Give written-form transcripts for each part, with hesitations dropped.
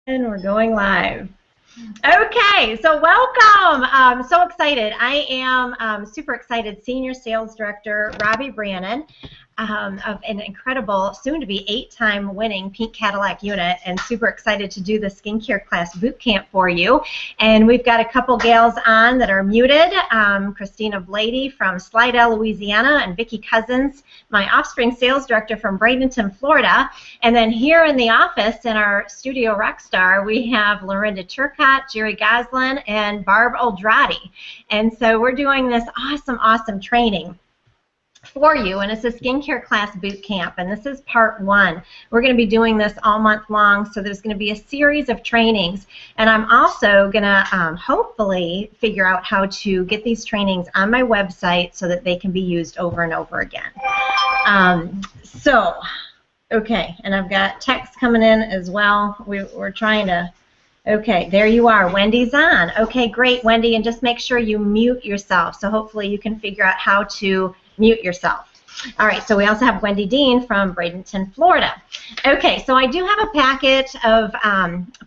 And we're going live. Okay, so welcome. I'm so excited. I am super excited. Senior Sales Director Robbie Brannon of an incredible, soon-to-be 8-time winning pink Cadillac unit, and super excited to do the skincare class boot camp for you. And we've got a couple gals on that are muted. Christina Blady from Slidell, Louisiana, and Vicki Cousins, my Offspring Sales Director from Bradenton, Florida. And then here in the office in our studio rockstar, we have Lorinda Turcott, Jerry Goslin, and Barb Oldrati. And so we're doing this awesome training for you, and it's a skincare class boot camp, and this is part 1. We're going to be doing this all month long, so there's going to be a series of trainings, and I'm also going to hopefully figure out how to get these trainings on my website so that they can be used over and over again. Okay, and I've got text coming in as well. We're trying to. Okay, there you are. Wendy's on. Okay, great, Wendy, and just make sure you mute yourself. So hopefully you can figure out how to mute yourself. All right, so we also have Wendy Dean from Bradenton, Florida. Okay, so I do have a packet of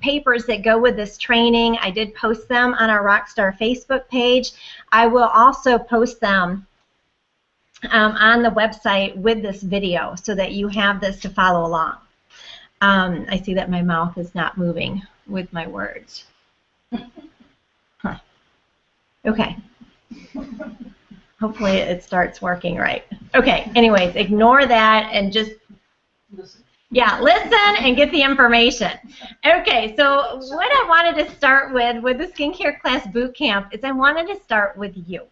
papers that go with this training. I did post them on our Rockstar Facebook page. I will also post them on the website with this video so that you have this to follow along. I see that my mouth is not moving with my words. Huh. Okay. Hopefully it starts working right. Okay, anyways, ignore that and just listen. Yeah, listen and get the information. Okay, so what I wanted to start with the skincare class boot camp is I wanted to start with you.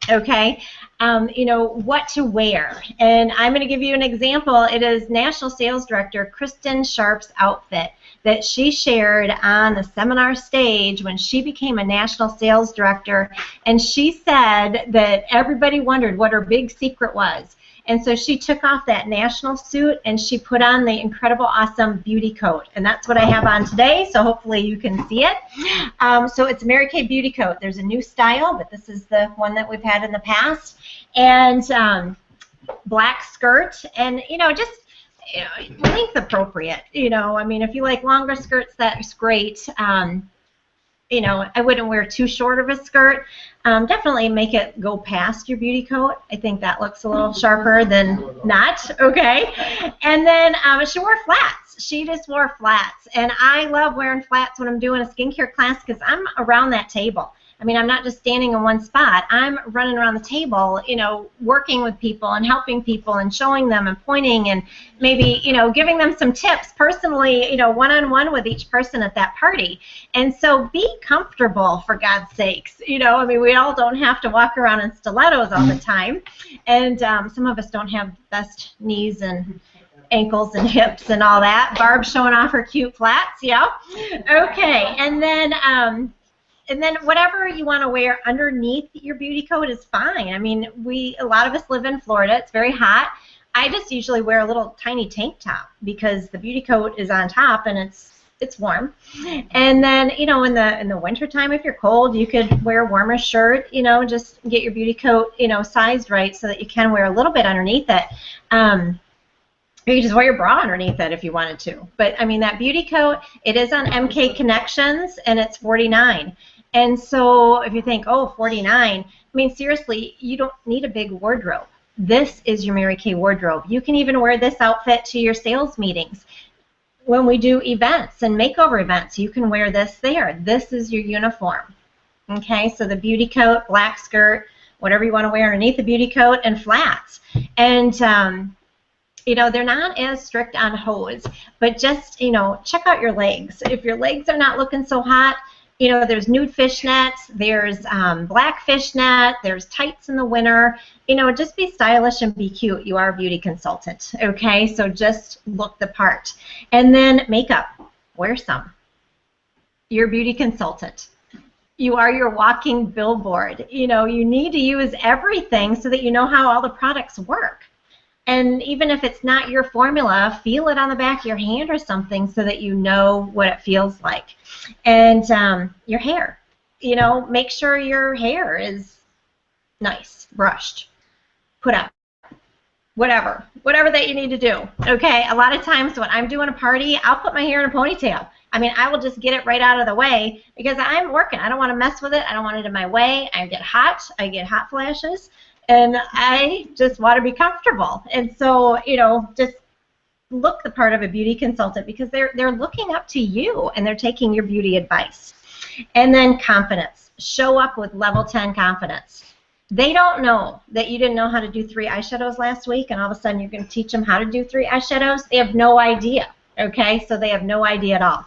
Okay, you know, what to wear. And I'm going to give you an example. It is National Sales Director Kristen Sharp's outfit that she shared on the seminar stage when she became a National Sales Director. And she said that everybody wondered what her big secret was. And so she took off that national suit and she put on the incredible, awesome beauty coat. And that's what I have on today, so hopefully you can see it. So it's a Mary Kay beauty coat. There's a new style, but this is the one that we've had in the past. And black skirt, and, you know, just length appropriate. You know, I mean, if you like longer skirts, that's great. You know, I wouldn't wear too short of a skirt. Definitely make it go past your beauty coat. I think that looks a little sharper than not. Okay. And then she wore flats. She just wore flats. And I love wearing flats when I'm doing a skincare class because I'm around that table. I mean, I'm not just standing in one spot. I'm running around the table, you know, working with people and helping people and showing them and pointing and maybe, you know, giving them some tips personally, you know, one-on-one with each person at that party. And so be comfortable, for God's sakes. You know, I mean, we all don't have to walk around in stilettos all the time. And some of us don't have the best knees and ankles and hips and all that. Barb showing off her cute flats, yeah. Okay, and then whatever you want to wear underneath your beauty coat is fine. I mean, a lot of us live in Florida. It's very hot. I just usually wear a little tiny tank top because the beauty coat is on top and it's warm. And then, you know, in the winter time, if you're cold, you could wear a warmer shirt. You know, just get your beauty coat, you know, sized right so that you can wear a little bit underneath it. You could just wear your bra underneath it if you wanted to. But I mean, that beauty coat, it is on MK Connections and it's $49. And so if you think, oh, $49, I mean, seriously, you don't need a big wardrobe. This is your Mary Kay wardrobe. You can even wear this outfit to your sales meetings. When we do events and makeover events, you can wear this there. This is your uniform. Okay, so the beauty coat, black skirt, whatever you want to wear underneath the beauty coat, and flats. And you know, they're not as strict on hose, but just, you know, check out your legs. If your legs are not looking so hot, you know, there's nude fishnets, there's black fishnet, there's tights in the winter. You know, just be stylish and be cute. You are a beauty consultant, okay? So just look the part. And then makeup, wear some. You're a beauty consultant. You are your walking billboard. You know, you need to use everything so that you know how all the products work. And even if it's not your formula, feel it on the back of your hand or something so that you know what it feels like. And your hair, you know, make sure your hair is nice, brushed, put up. whatever that you need to do, okay? A lot of times when I'm doing a party, I'll put my hair in a ponytail. I mean, I will just get it right out of the way because I'm working. I don't want to mess with it. I don't want it in my way. I get hot flashes, and I just want to be comfortable. And so, you know, just look the part of a beauty consultant because they're looking up to you and they're taking your beauty advice. And then confidence. Show up with level 10 confidence. They don't know that you didn't know how to do 3 eyeshadows last week, and all of a sudden you're going to teach them how to do 3 eyeshadows. They have no idea, okay? So they have no idea at all.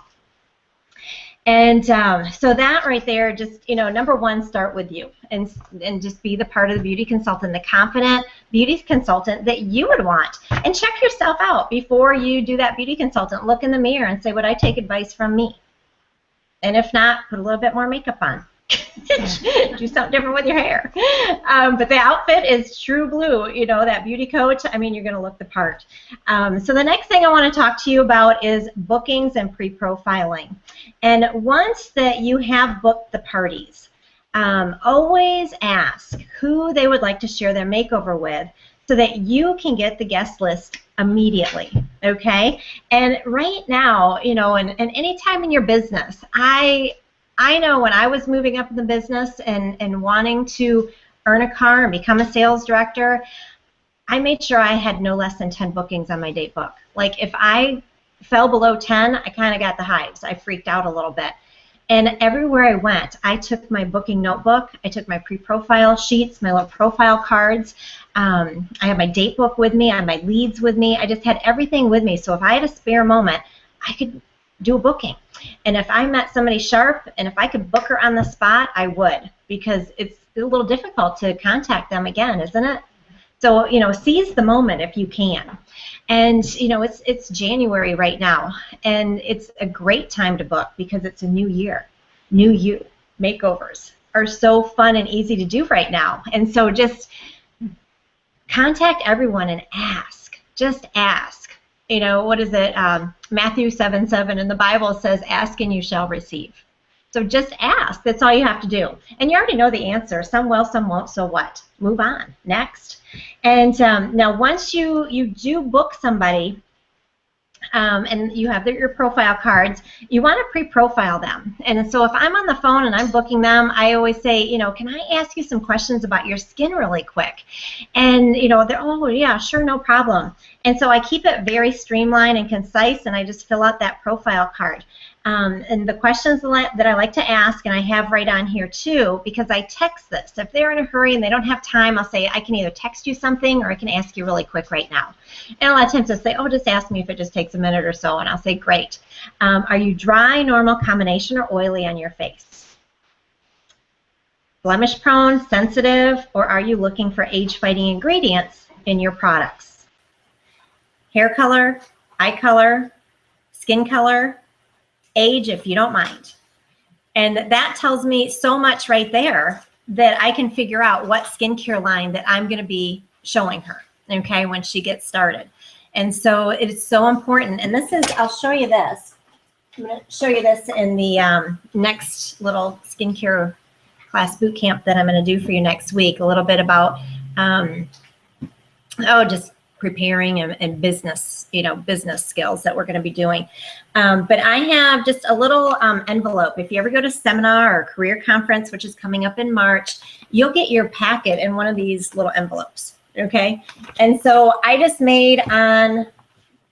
And so that right there, just, you know, number one, start with you and just be the part of the beauty consultant, the confident beauty consultant that you would want. And check yourself out before you do that beauty consultant. Look in the mirror and say, would I take advice from me? And if not, put a little bit more makeup on. Do something different with your hair. But the outfit is true blue, you know, that beauty coat. I mean, you're going to look the part. So the next thing I want to talk to you about is bookings and pre-profiling. And once that you have booked the parties, always ask who they would like to share their makeover with so that you can get the guest list immediately, okay? And right now, you know, and any time in your business, I know when I was moving up in the business and wanting to earn a car and become a sales director, I made sure I had no less than 10 bookings on my date book. Like if I fell below 10, I kind of got the hives. I freaked out a little bit. And everywhere I went, I took my booking notebook, I took my pre-profile sheets, my little profile cards, I had my date book with me, I had my leads with me, I just had everything with me. So if I had a spare moment, I could do a booking. And if I met somebody sharp and if I could book her on the spot, I would, because it's a little difficult to contact them again, isn't it? So, you know, seize the moment if you can. And, you know, it's January right now, and it's a great time to book because it's a new year. New you. Makeovers are so fun and easy to do right now. And so just contact everyone and ask. Just ask. You know, what is it? Matthew 7:7 in the Bible says, ask and you shall receive. So just ask. That's all you have to do. And you already know the answer. Some will, some won't, so what? Move on. Next. And now once you do book somebody and you have your profile cards, you want to pre-profile them. And so if I'm on the phone and I'm booking them, I always say, you know, can I ask you some questions about your skin really quick? And, you know, they're, oh, yeah, sure, no problem. And so I keep it very streamlined and concise, and I just fill out that profile card. And the questions that I like to ask, and I have right on here too, because I text this. If they're in a hurry and they don't have time, I'll say, I can either text you something or I can ask you really quick right now. And a lot of times they'll say, oh, just ask me if it just takes a minute or so, and I'll say, great. Are you dry, normal, combination, or oily on your face? Blemish prone, sensitive, or are you looking for age-fighting ingredients in your products? Hair color, eye color, skin color, age if you don't mind. And that tells me so much right there that I can figure out what skincare line that I'm going to be showing her, okay, when she gets started. And so it's so important. And this is, I'll show you this. I'm going to show you this in the next little skincare class boot camp that I'm going to do for you next week, a little bit about, just preparing and business, you know, business skills that we're going to be doing. But I have just a little envelope. If you ever go to seminar or career conference, which is coming up in March, you'll get your packet in one of these little envelopes, okay? And so I just made on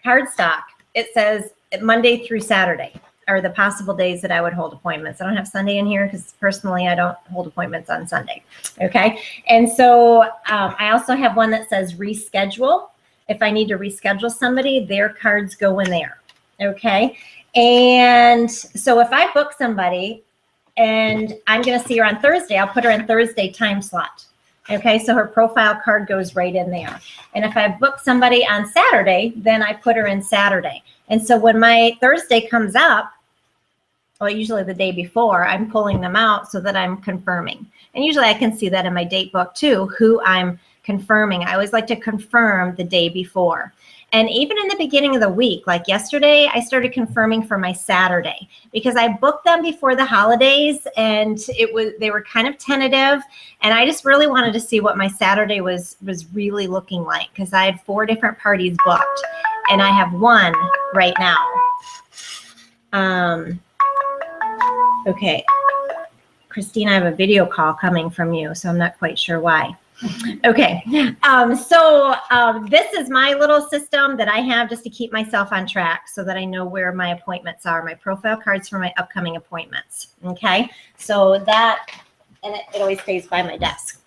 cardstock, it says Monday through Saturday are the possible days that I would hold appointments. I don't have Sunday in here because personally I don't hold appointments on Sunday, okay? And so I also have one that says reschedule. If I need to reschedule somebody, their cards go in there, okay? And so if I book somebody and I'm going to see her on Thursday, I'll put her in Thursday time slot, okay? So her profile card goes right in there. And if I book somebody on Saturday, then I put her in Saturday. And so when my Thursday comes up, well, usually the day before, I'm pulling them out so that I'm confirming. And usually I can see that in my date book too, who I'm confirming. I always like to confirm the day before. And even in the beginning of the week, like yesterday, I started confirming for my Saturday because I booked them before the holidays, and they were kind of tentative, and I just really wanted to see what my Saturday was really looking like, because I had 4 different parties booked, and I have 1 right now. Okay, Christine, I have a video call coming from you, so I'm not quite sure why. Okay, this is my little system that I have just to keep myself on track so that I know where my appointments are, my profile cards for my upcoming appointments. Okay, so that, and it always stays by my desk.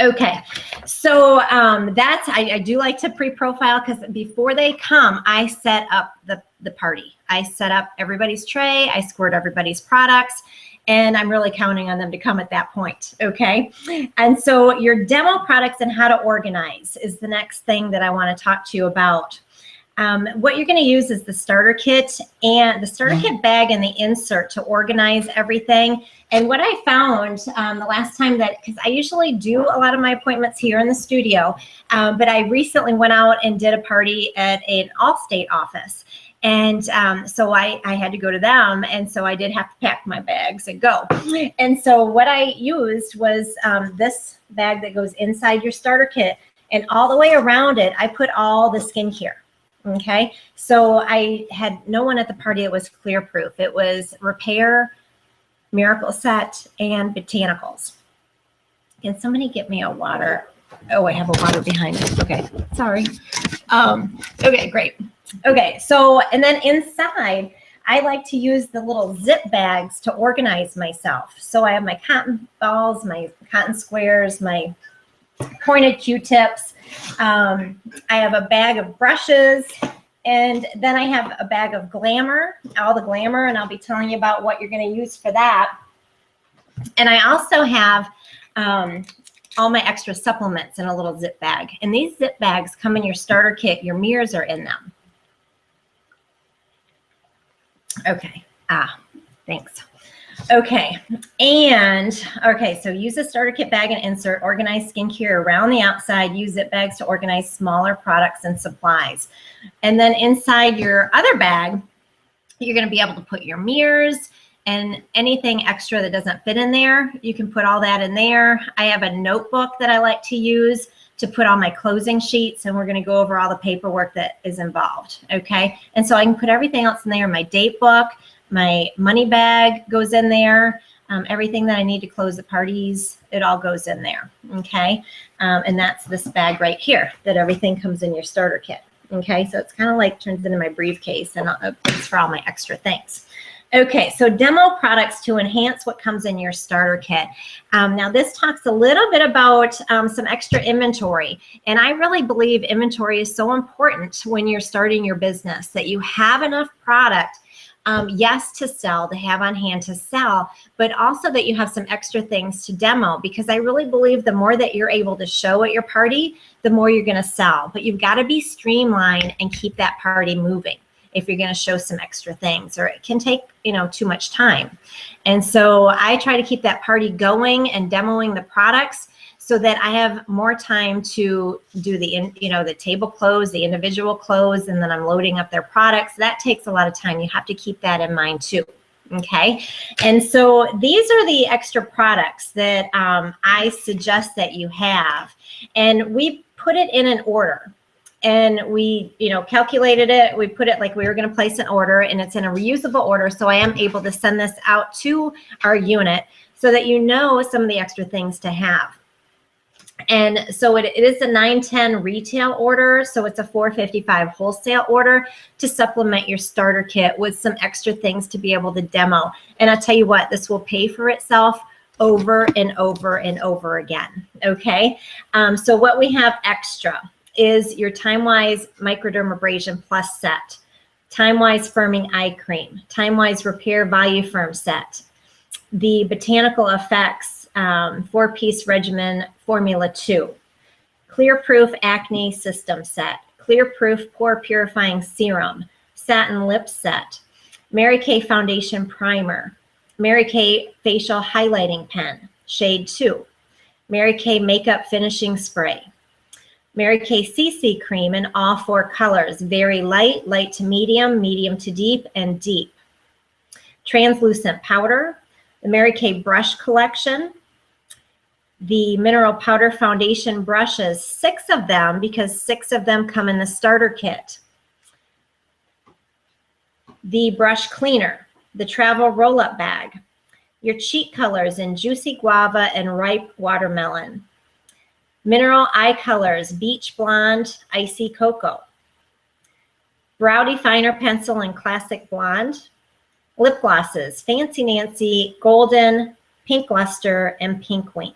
Okay, so I do like to pre-profile, because before they come, I set up the party. I set up everybody's tray, I squirt everybody's products, and I'm really counting on them to come at that point, okay? And so your demo products and how to organize is the next thing that I want to talk to you about. What you're going to use is the starter kit and the starter kit bag and the insert to organize everything. And what I found the last time because I usually do a lot of my appointments here in the studio, but I recently went out and did a party at an Allstate office. And so I had to go to them, and so I did have to pack my bags and go. And so what I used was this bag that goes inside your starter kit, and all the way around it, I put all the skincare. Okay, so I had no one at the party. It was clear proof. It was Repair, Miracle Set, and Botanicals. Can somebody get me a water? Oh, I have a water behind me. Okay, sorry. Okay, great. Okay, so, and then inside, I like to use the little zip bags to organize myself. So I have my cotton balls, my cotton squares, my pointed Q-tips. I have a bag of brushes, and then I have a bag of Glamour, all the Glamour, and I'll be telling you about what you're going to use for that. And I also have all my extra supplements in a little zip bag. And these zip bags come in your starter kit. Your mirrors are in them. Okay. Thanks. Okay. And, okay, so use a starter kit bag and insert. Organize skincare around the outside. Use zip bags to organize smaller products and supplies. And then inside your other bag, you're going to be able to put your mirrors and anything extra that doesn't fit in there. You can put all that in there. I have a notebook that I like to use to put all my closing sheets, and we're going to go over all the paperwork that is involved. Okay, and so I can put everything else in there. My date book, my money bag goes in there. Everything that I need to close the parties, it all goes in there. Okay, and that's this bag right here that everything comes in your starter kit. Okay, so it's kind of like turns into my briefcase, and it's for all my extra things. Okay, so demo products to enhance what comes in your starter kit. Now this talks a little bit about some extra inventory, and I really believe inventory is so important when you're starting your business, that you have enough product, yes, to sell, to have on hand to sell, but also that you have some extra things to demo, because I really believe the more that you're able to show at your party, the more you're going to sell. But you've got to be streamlined and keep that party moving if you're going to show some extra things, or it can take, too much time. And so I try to keep that party going and demoing the products so that I have more time to do the table close, the individual close, and then I'm loading up their products. That takes a lot of time. You have to keep that in mind too. Okay, and so these are the extra products that I suggest that you have, and we put it in an order. And we, calculated it. We put it like we were going to place an order, and it's in a reusable order. So I am able to send this out to our unit so that some of the extra things to have. And so it is a $9.10 retail order. So it's a $4.55 wholesale order to supplement your starter kit with some extra things to be able to demo. And I'll tell you what, this will pay for itself over and over and over again. Okay. So what we have extra is your Time-Wise Microdermabrasion Plus set, Time-Wise Firming Eye Cream, Time-Wise Repair Voluform set, the Botanical Effects 4-piece regimen Formula 2, Clear Proof Acne System set, Clear Proof Pore Purifying Serum, Satin Lip Set, Mary Kay Foundation Primer, Mary Kay Facial Highlighting Pen, Shade 2, Mary Kay Makeup Finishing Spray, Mary Kay CC cream in all 4 colors, very light, light to medium, medium to deep, and deep. Translucent powder, the Mary Kay brush collection, the mineral powder foundation brushes, 6 of them, because 6 of them come in the starter kit. The brush cleaner, the travel roll-up bag, your cheat colors in juicy guava and ripe watermelon, mineral eye colors, beach blonde, icy cocoa, brow definer pencil in classic blonde, lip glosses, Fancy Nancy, golden, pink luster, and pink wink.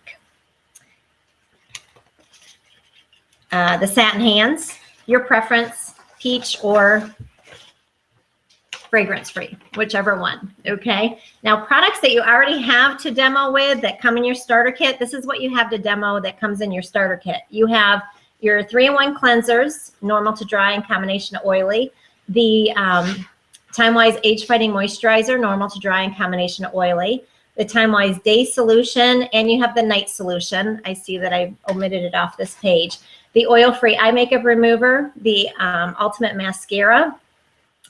The satin hands, your preference, peach or fragrance-free, whichever one, okay? Now, products that you already have to demo with that come in your starter kit, this is what you have to demo that comes in your starter kit. You have your 3-in-1 cleansers, normal to dry and combination oily, the Time-Wise Age-Fighting Moisturizer, normal to dry and combination oily, the Time-Wise Day Solution, and you have the Night Solution. I see that I omitted it off this page. The Oil-Free Eye Makeup Remover, the Ultimate Mascara,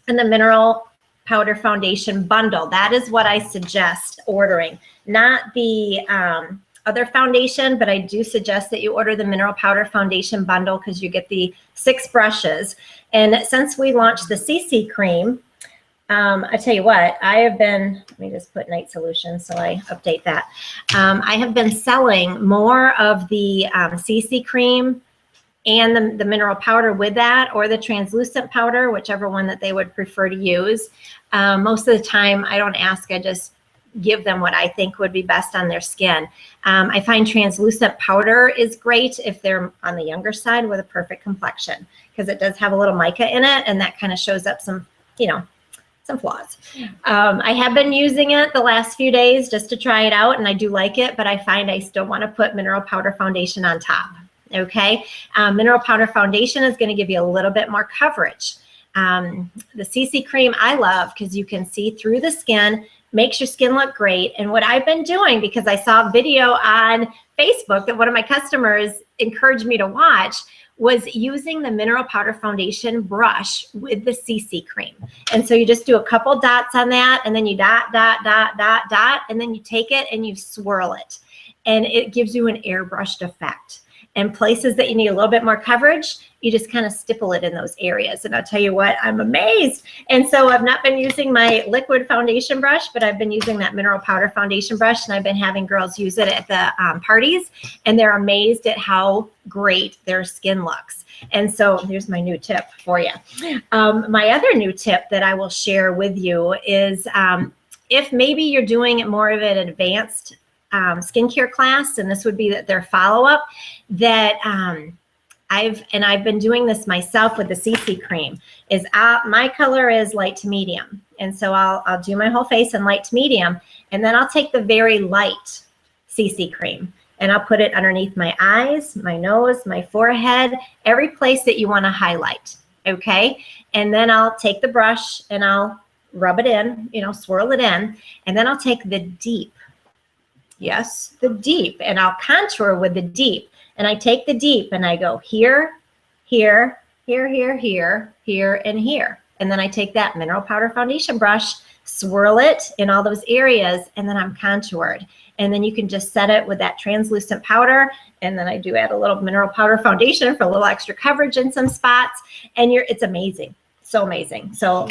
and the Mineral Powder Foundation Bundle. That is what I suggest ordering. Not the other foundation, but I do suggest that you order the Mineral Powder Foundation Bundle because you get the 6 brushes. And since we launched the CC cream, I tell you what, I have been, let me just put Night Solution so I update that. I have been selling more of the CC cream and the mineral powder with that, or the translucent powder, whichever one that they would prefer to use. Most of the time, I don't ask, I just give them what I think would be best on their skin. I find translucent powder is great if they're on the younger side with a perfect complexion, because it does have a little mica in it, and that kind of shows up some, you know, some flaws. I have been using it the last few days just to try it out, and I do like it, but I find I still want to put mineral powder foundation on top. Okay, mineral powder foundation is going to give you a little bit more coverage. The CC cream I love because you can see through the skin, makes your skin look great. And what I've been doing, because I saw a video on Facebook that one of my customers encouraged me to watch, was using the mineral powder foundation brush with the CC cream. And so you just do a couple dots on that, and then you dot, dot, dot, dot, dot, and then you take it and you swirl it. And it gives you an airbrushed effect. And places that you need a little bit more coverage, you just kind of stipple it in those areas. And I'll tell you what, I'm amazed. And so I've not been using my liquid foundation brush, but I've been using that mineral powder foundation brush, and I've been having girls use it at the parties, and they're amazed at how great their skin looks. And so here's my new tip for you. My other new tip that I will share with you is if maybe you're doing more of an advanced skincare class, and this would be their follow-up, that I've been doing this myself with the CC cream, is my color is light to medium, and so I'll do my whole face in light to medium, and then I'll take the very light CC cream and I'll put it underneath my eyes, my nose, my forehead, every place that you want to highlight, okay? And then I'll take the brush and I'll rub it in, you know, swirl it in, and then I'll take the deep, yes, the deep, and I'll contour with the deep. And I take the deep and I go here, here, here, here, here, here, and here. And then I take that mineral powder foundation brush, swirl it in all those areas, and then I'm contoured. And then you can just set it with that translucent powder. And then I do add a little mineral powder foundation for a little extra coverage in some spots. And it's amazing. So amazing. So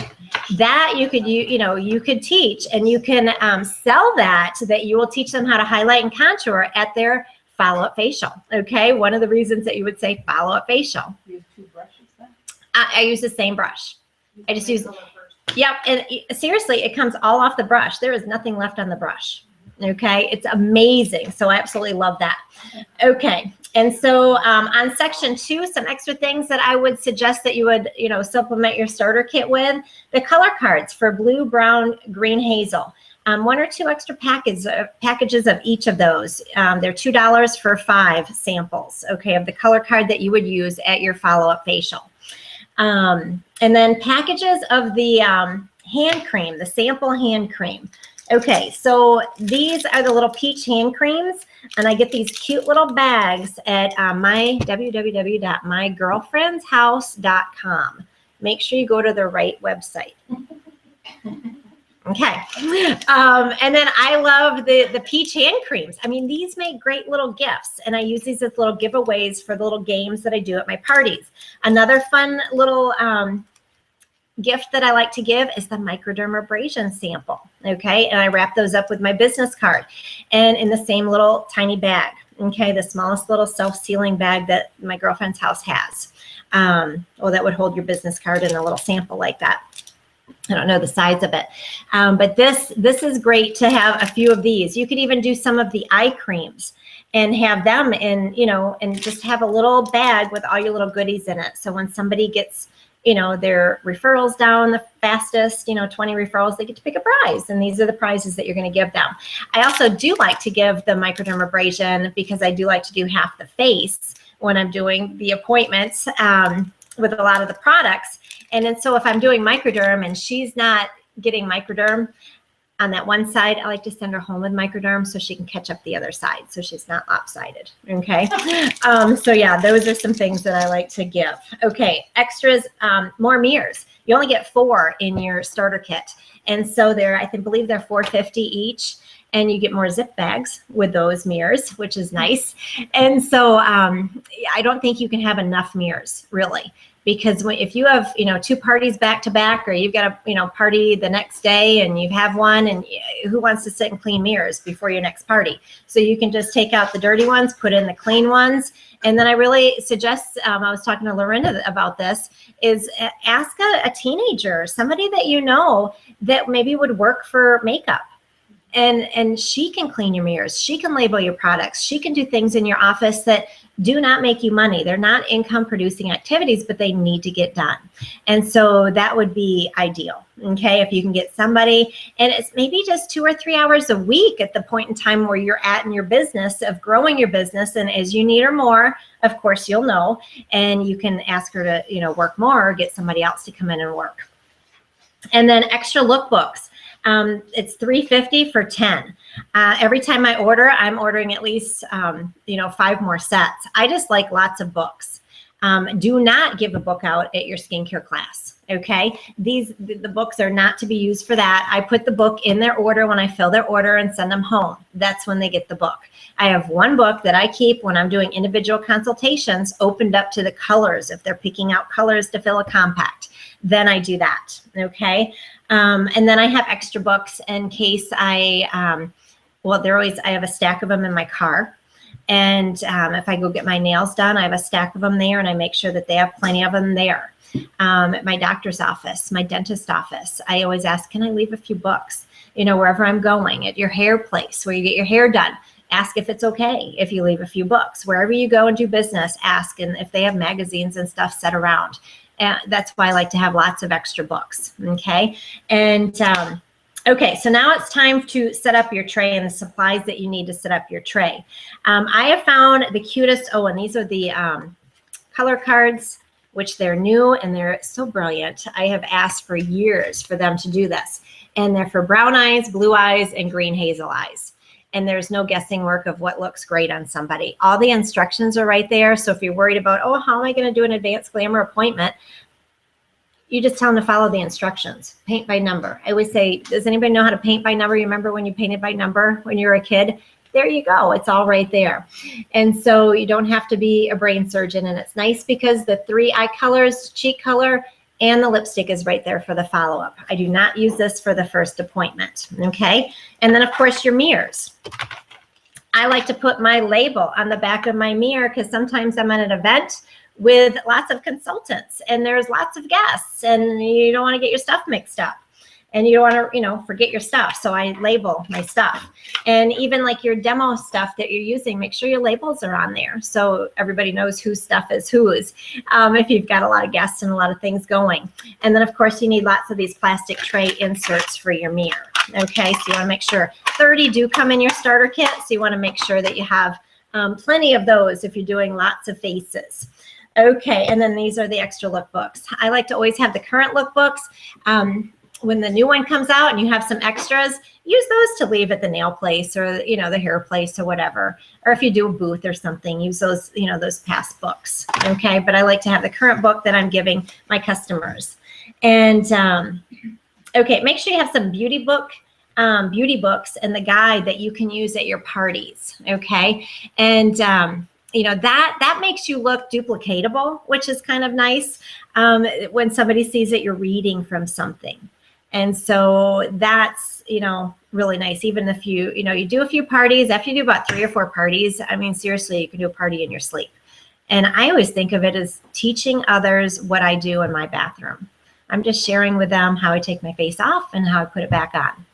that you could teach, and you can sell that so that you will teach them how to highlight and contour at their follow-up facial. Okay. One of the reasons that you would say follow-up facial. You use 2 brushes then? I use the same brush. I just use, yep. And seriously, it comes all off the brush. There is nothing left on the brush. Okay. It's amazing. So I absolutely love that. Okay. And so on section 2, some extra things that I would suggest that you would, supplement your starter kit with: the color cards for blue, brown, green, hazel. 1 or 2 extra packages of each of those. They're $2 for 5 samples, okay, of the color card that you would use at your follow-up facial. And then packages of the hand cream, the sample hand cream. Okay, so these are the little peach hand creams, and I get these cute little bags at my www.mygirlfriendshouse.com. Make sure you go to the right website. Okay, and then I love the peach hand creams. I mean, these make great little gifts, and I use these as little giveaways for the little games that I do at my parties. Another fun little gift that I like to give is the microdermabrasion sample, okay? And I wrap those up with my business card and in the same little tiny bag, okay? The smallest little self-sealing bag that my girlfriend's house has. Well, that would hold your business card in a little sample like that. I don't know the size of it, but this is great to have a few of these. You could even do some of the eye creams and have them in, you know, and just have a little bag with all your little goodies in it. So when somebody gets, you know, their referrals down the fastest, you know, 20 referrals, they get to pick a prize. And these are the prizes that you're going to give them. I also do like to give the microdermabrasion because I do like to do half the face when I'm doing the appointments with a lot of the products. And then so if I'm doing microderm and she's not getting microderm on that one side, I like to send her home with microderm so she can catch up the other side so she's not lopsided, okay? So yeah, those are some things that I like to give. Okay, extras, more mirrors. You only get 4 in your starter kit. And so they're, I believe they're $4.50 each. And you get more zip bags with those mirrors, which is nice. And so I don't think you can have enough mirrors, really. Because if you have, you know, 2 parties back to back, or you've got a, you know, party the next day and you have one, and who wants to sit and clean mirrors before your next party? So you can just take out the dirty ones, put in the clean ones. And then I really suggest, I was talking to Lorinda about this, is ask a teenager, somebody that you know that maybe would work for makeup. And she can clean your mirrors. She can label your products. She can do things in your office that do not make you money. They're not income producing activities, but they need to get done. And so that would be ideal, okay? If you can get somebody, and it's maybe just 2 or 3 hours a week at the point in time where you're at in your business of growing your business. And as you need her more, of course, you'll know, and you can ask her to, you know, work more or get somebody else to come in and work. And then extra lookbooks. It's $3.50 for 10. Every time I order, I'm ordering at least, you know, 5 more sets. I just like lots of books. Do not give a book out at your skincare class, okay? The books are not to be used for that. I put the book in their order when I fill their order and send them home. That's when they get the book. I have one book that I keep when I'm doing individual consultations opened up to the colors. If they're picking out colors to fill a compact, then I do that, okay? And then I have extra books in case I, well, I have a stack of them in my car. And if I go get my nails done, I have a stack of them there, and I make sure that they have plenty of them there. At my doctor's office, my dentist office, I always ask, can I leave a few books? You know, wherever I'm going, at your hair place, where you get your hair done, ask if it's okay if you leave a few books. Wherever you go and do business, ask, and if they have magazines and stuff set around. That's why I like to have lots of extra books, okay? And okay, so now it's time to set up your tray and the supplies that you need to set up your tray. I have found the cutest, oh, and these are the color cards, which they're new and they're so brilliant. I have asked for years for them to do this. And they're for brown eyes, blue eyes, and green hazel eyes. And there's no guessing work of what looks great on somebody. All the instructions are right there. So if you're worried about, oh, how am I going to do an advanced glamour appointment? You just tell them to follow the instructions. Paint by number. I always say, does anybody know how to paint by number? You remember when you painted by number when you were a kid? There you go. It's all right there. And so you don't have to be a brain surgeon. And it's nice because the 3 eye colors, cheek color, and the lipstick is right there for the follow-up. I do not use this for the first appointment, okay? And then, of course, your mirrors. I like to put my label on the back of my mirror because sometimes I'm at an event with lots of consultants and there's lots of guests and you don't want to get your stuff mixed up. And you don't want to, you know, forget your stuff. So I label my stuff. And even like your demo stuff that you're using, make sure your labels are on there so everybody knows whose stuff is whose, if you've got a lot of guests and a lot of things going. And then, of course, you need lots of these plastic tray inserts for your mirror. Okay, so you want to make sure 30 do come in your starter kit. So you want to make sure that you have plenty of those if you're doing lots of faces. Okay, and then these are the extra lookbooks. I like to always have the current lookbooks. when the new one comes out and you have some extras, use those to leave at the nail place or, you know, the hair place or whatever. Or if you do a booth or something, use those, you know, those past books. Okay. But I like to have the current book that I'm giving my customers. And, okay, make sure you have some beauty books and the guide that you can use at your parties. Okay. And, you know, that makes you look duplicatable, which is kind of nice when somebody sees that you're reading from something. And so that's, you know, really nice. Even if you do a few parties, after you do about 3 or 4 parties, I mean, seriously, you can do a party in your sleep. And I always think of it as teaching others what I do in my bathroom. I'm just sharing with them how I take my face off and how I put it back on.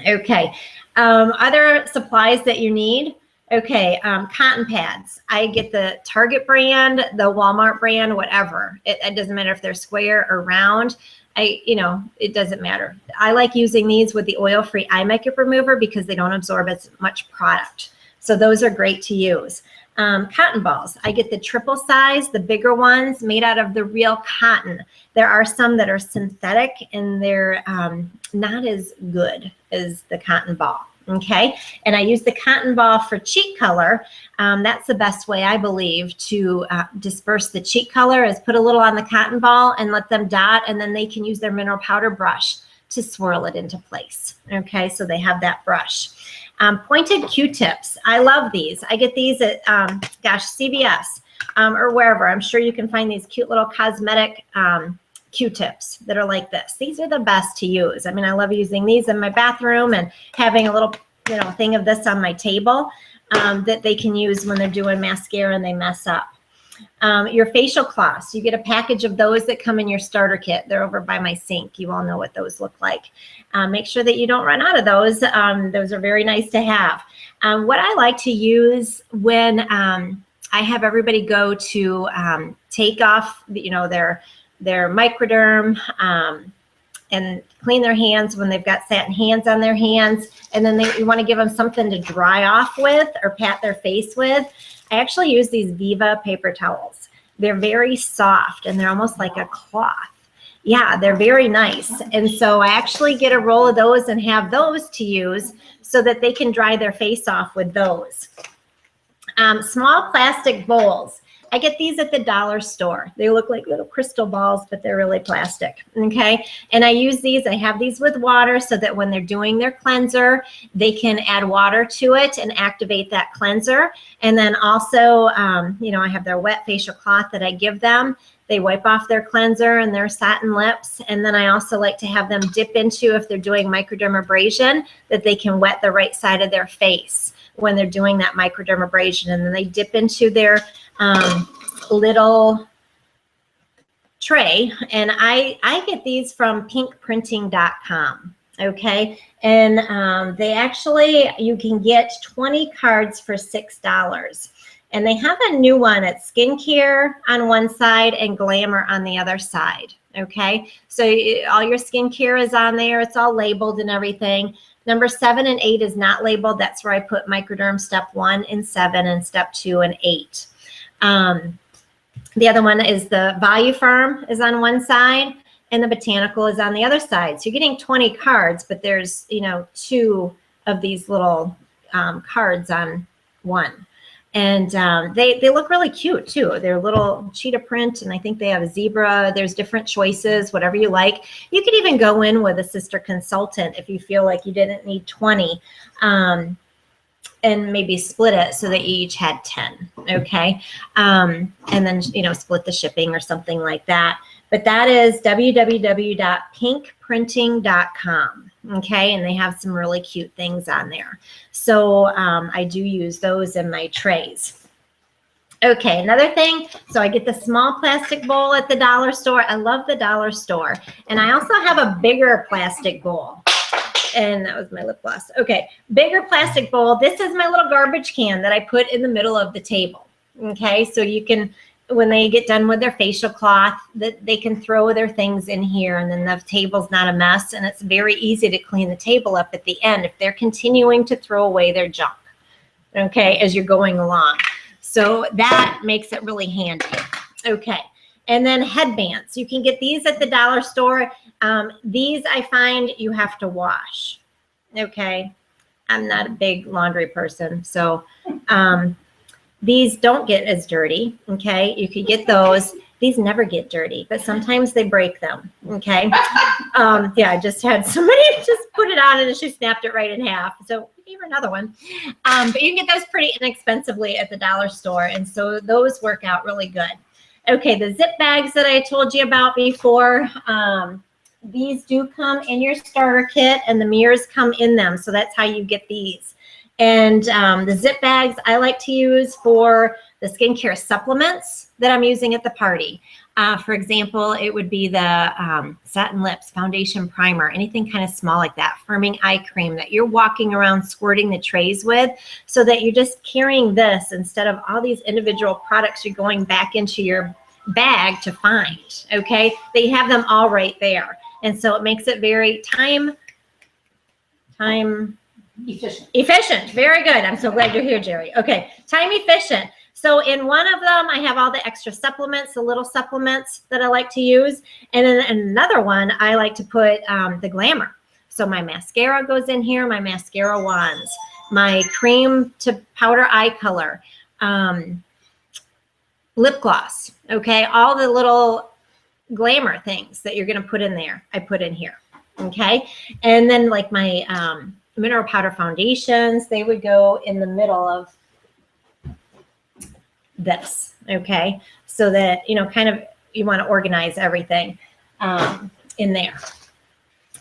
Okay. Other supplies that you need. Okay, cotton pads. I get the Target brand, the Walmart brand, whatever. It doesn't matter if they're square or round. It doesn't matter. I like using these with the oil-free eye makeup remover because they don't absorb as much product. So those are great to use. Cotton balls. I get the triple size, the bigger ones made out of the real cotton. There are some that are synthetic and they're not as good as the cotton ball. Okay, and I use the cotton ball for cheek color. That's the best way, I believe, to disperse the cheek color is put a little on the cotton ball and let them dot, and then they can use their mineral powder brush to swirl it into place. Okay, so they have that brush. Pointed Q-tips. I love these. I get these at, CVS or wherever. I'm sure you can find these cute little cosmetic Q-tips that are like this. These are the best to use. I mean, I love using these in my bathroom and having a little, thing of this on my table that they can use when they're doing mascara and they mess up. Your facial cloths. You get a package of those that come in your starter kit. They're over by my sink. You all know what those look like. Make sure that you don't run out of those. Those are very nice to have. What I like to use when I have everybody go to take off, their microderm and clean their hands when they've got satin hands on their hands, and then you want to give them something to dry off with or pat their face with. I actually use these Viva paper towels. They're very soft and they're almost like a cloth. Yeah, they're very nice. And so I actually get a roll of those and have those to use so that they can dry their face off with those. Small plastic bowls. I get these at the dollar store. They look like little crystal balls, but they're really plastic, okay? And I use these, I have these with water so that when they're doing their cleanser, they can add water to it and activate that cleanser. And then also, I have their wet facial cloth that I give them. They wipe off their cleanser and their satin lips. And then I also like to have them dip into, if they're doing microdermabrasion, that they can wet the right side of their face when they're doing that microdermabrasion. And then they dip into their little tray, and I get these from pinkprinting.com. Okay, and they actually, you can get 20 cards for $6, and they have a new one at skincare on one side and glamour on the other side. Okay, so all your skincare is on there. It's all labeled and everything. Number 7 and 8 is not labeled. That's where I put microderm step 1 and 7 and step 2 and 8. The other one is the Volufarm is on one side and the Botanical is on the other side. So you're getting 20 cards, but there's, 2 of these little cards on one. And they look really cute too. They're little cheetah print, and I think they have a zebra. There's different choices, whatever you like. You could even go in with a sister consultant if you feel like you didn't need 20. And maybe split it so that you each had 10, okay? And then, split the shipping or something like that. But that is www.pinkprinting.com, okay? And they have some really cute things on there. So I do use those in my trays. Okay, another thing, so I get the small plastic bowl at the dollar store. I love the dollar store. And I also have a bigger plastic bowl. And that was my lip gloss. Okay, bigger plastic bowl. This is my little garbage can that I put in the middle of the table. Okay, so you can, when they get done with their facial cloth, that they can throw their things in here, and then the table's not a mess, and it's very easy to clean the table up at the end if they're continuing to throw away their junk, okay, as you're going along. So that makes it really handy. Okay. And then headbands. You can get these at the dollar store. These I find you have to wash. Okay. I'm not a big laundry person, so these don't get as dirty. Okay. You could get those. These never get dirty, but sometimes they break them. Okay. Yeah, I just had somebody just put it on and she snapped it right in half. So we gave her another one. But you can get those pretty inexpensively at the dollar store. And so those work out really good. Okay, the zip bags that I told you about before, these do come in your starter kit and the mirrors come in them. So that's how you get these. And the zip bags I like to use for the skincare supplements that I'm using at the party. For example, it would be the Satin Lips Foundation Primer, anything kind of small like that, firming eye cream that you're walking around squirting the trays with, so that you're just carrying this instead of all these individual products you're going back into your bag to find, okay? They have them all right there. And so it makes it very time efficient. Very good. I'm so glad you're here, Jerry. Okay, time efficient. So in one of them, I have all the extra supplements, the little supplements that I like to use. And then in another one, I like to put the glamour. So my mascara goes in here, my mascara wands, my cream to powder eye color, lip gloss, okay? All the little glamour things that you're gonna put in there, I put in here, okay? And then like my mineral powder foundations, they would go in the middle of this, okay? So that, you know, kind of you want to organize everything in there.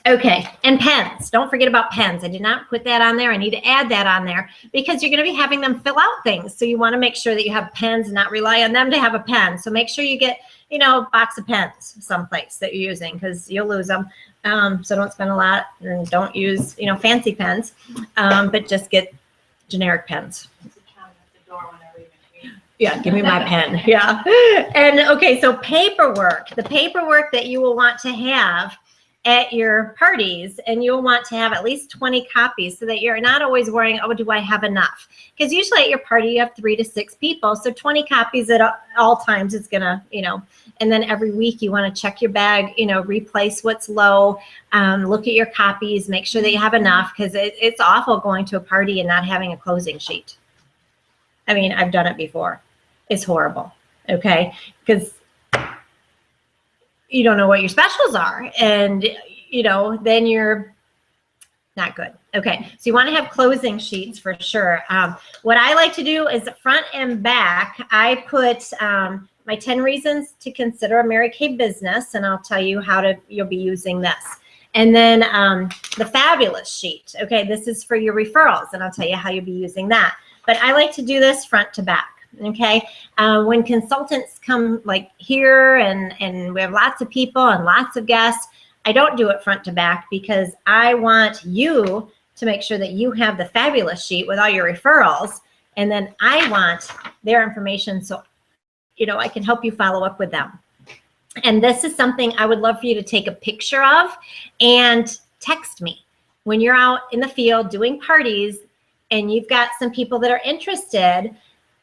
Okay, and pens. Don't forget about pens. I did not put that on there. I need to add that on there because you're going to be having them fill out things. So you want to make sure that you have pens and not rely on them to have a pen. So make sure you get, you know, a box of pens someplace that you're using because you'll lose them. So don't spend a lot and don't use, you know, fancy pens, but just get generic pens. Yeah, give me my pen. Yeah. And okay, so paperwork, the paperwork that you will want to have at your parties, and you'll want to have at least 20 copies so that you're not always worrying, oh, do I have enough? Because usually at your party you have 3 to 6 people, so 20 copies at all times is gonna, you know, and then every week you want to check your bag, you know, replace what's low, look at your copies, make sure that you have enough, because it's awful going to a party and not having a closing sheet. I mean, I've done it before. It's horrible, okay? Because you don't know what your specials are, and you know, then you're not good. Okay, so you want to have closing sheets for sure. What I like to do is front and back, I put my 10 reasons to consider a Mary Kay business, and I'll tell you how you'll be using this. And then the fabulous sheet. Okay, this is for your referrals, and I'll tell you how you'll be using that. But I like to do this front to back. Okay, when consultants come like here and we have lots of people and lots of guests, I don't do it front to back because I want you to make sure that you have the fabulous sheet with all your referrals, and then I want their information so, you know, I can help you follow up with them. And this is something I would love for you to take a picture of and text me when you're out in the field doing parties and you've got some people that are interested.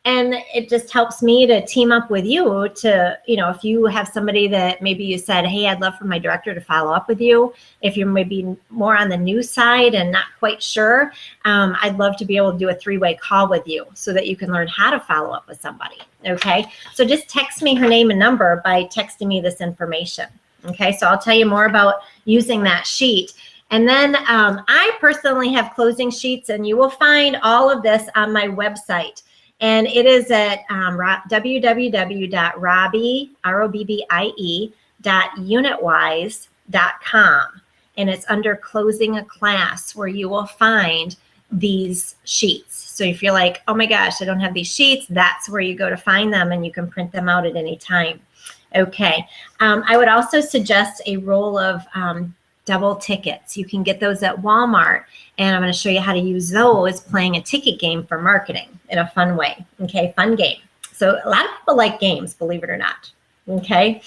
And it just helps me to team up with you to, you know, if you have somebody that maybe you said, hey, I'd love for my director to follow up with you. If you're maybe more on the new side and not quite sure, I'd love to be able to do a 3-way call with you so that you can learn how to follow up with somebody. Okay, so just text me her name and number by texting me this information. Okay, so I'll tell you more about using that sheet. And then I personally have closing sheets, and you will find all of this on my website. And it is at www.robbie.unitwise.com. And it's under closing a class where you will find these sheets. So if you're like, oh my gosh, I don't have these sheets, that's where you go to find them, and you can print them out at any time. Okay. I would also suggest a roll of double tickets. You can get those at Walmart, and I'm going to show you how to use those playing a ticket game for marketing in a fun way. Okay, fun game. So a lot of people like games, believe it or not. Okay,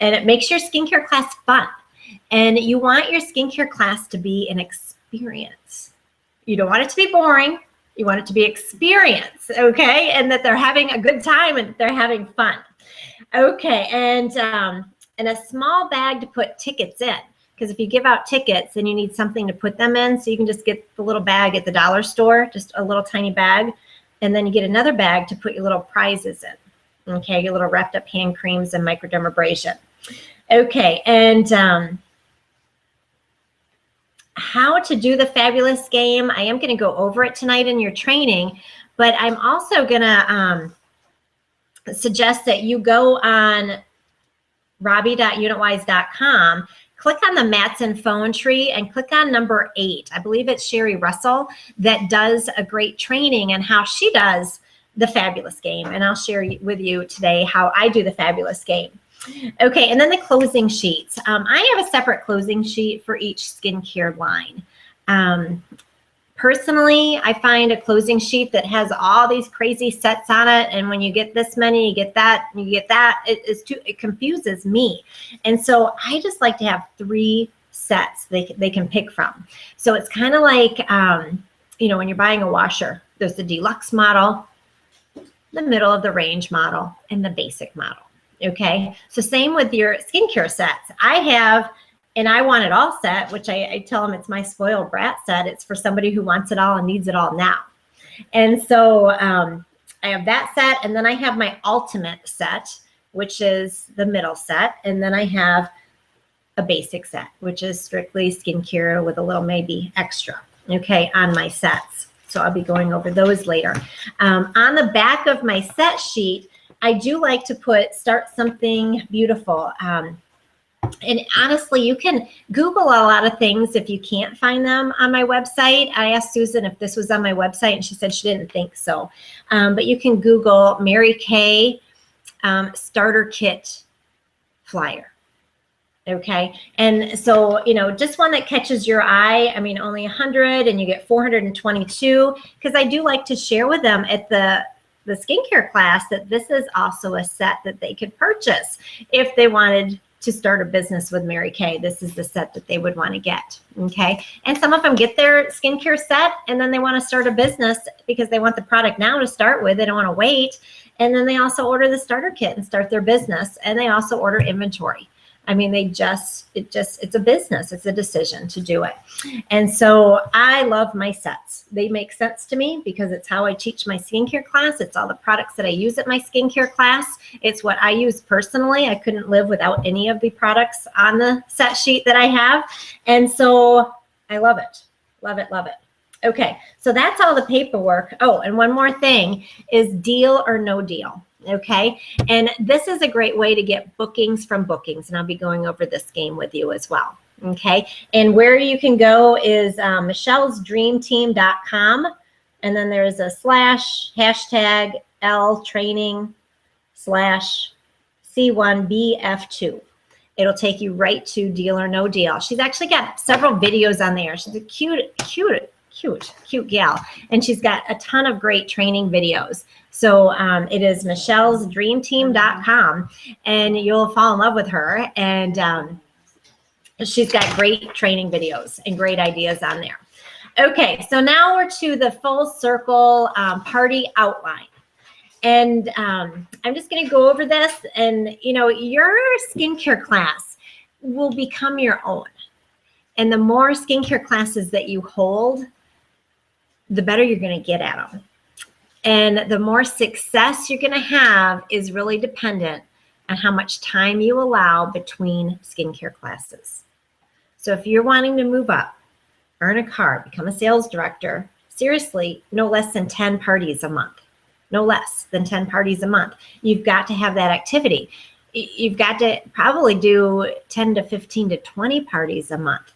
and it makes your skincare class fun. And you want your skincare class to be an experience. You don't want it to be boring. You want it to be experience, okay? And that they're having a good time and they're having fun. Okay, and a small bag to put tickets in. Because if you give out tickets, then you need something to put them in. So you can just get the little bag at the dollar store, just a little tiny bag. And then you get another bag to put your little prizes in. Okay, your little wrapped up hand creams and microdermabrasion. Okay, and how to do the fabulous game. I am going to go over it tonight in your training, but I'm also going to suggest that you go on robbie.unitwise.com, click on the Matson phone tree and click on number 8. I believe it's Sherry Russell that does a great training and how she does the fabulous game. And I'll share with you today how I do the fabulous game. Okay, and then the closing sheets. I have a separate closing sheet for each skincare line. Personally, I find a closing sheet that has all these crazy sets on it, and when you get this many, you get that, and you get that, it confuses me. And so I just like to have 3 sets they can pick from. So it's kind of like, you know, when you're buying a washer, there's the deluxe model, the middle of the range model, and the basic model. Okay, so same with your skincare sets. I have, and I want it all set, which I tell them it's my spoiled brat set. It's for somebody who wants it all and needs it all now. And so I have that set, and then I have my ultimate set, which is the middle set, and then I have a basic set, which is strictly skincare with a little maybe extra, okay, on my sets. So I'll be going over those later. On the back of my set sheet, I do like to start something beautiful. And honestly, you can Google a lot of things if you can't find them on my website. I asked Susan if this was on my website, and she said she didn't think so. But you can Google Mary Kay starter kit flyer. Okay, and so, you know, just one that catches your eye. I mean, only 100, and you get 422, because I do like to share with them at the skincare class that this is also a set that they could purchase if they wanted to start a business with Mary Kay. This is the set that they would want to get. Okay, and some of them get their skincare set and then they want to start a business because they want the product now to start with. They don't want to wait. And then they also order the starter kit and start their business, and they also order inventory. I mean, it's a business. It's a decision to do it. And so I love my sets. They make sense to me because it's how I teach my skincare class. It's all the products that I use at my skincare class. It's what I use personally. I couldn't live without any of the products on the set sheet that I have. And so I love it. Love it, love it. Okay, so that's all the paperwork. Oh, and one more thing is deal or no deal. Okay, and this is a great way to get bookings from bookings, and I'll be going over this game with you as well. Okay, and where you can go is michellesdreamteam.com, and then there's a /#L-training/C1BF2. It'll take you right to deal or no deal. She's actually got several videos on there. She's a cute gal, and she's got a ton of great training videos. So it is michellesdreamteam.com, and you'll fall in love with her. And she's got great training videos and great ideas on there. Okay, so now we're to the full circle party outline. And I'm just going to go over this, and you know, your skincare class will become your own. And the more skincare classes that you hold, the better you're going to get at them. And the more success you're going to have is really dependent on how much time you allow between skincare classes. So if you're wanting to move up, earn a car, become a sales director, seriously, no less than 10 parties a month. No less than 10 parties a month. You've got to have that activity. You've got to probably do 10 to 15 to 20 parties a month.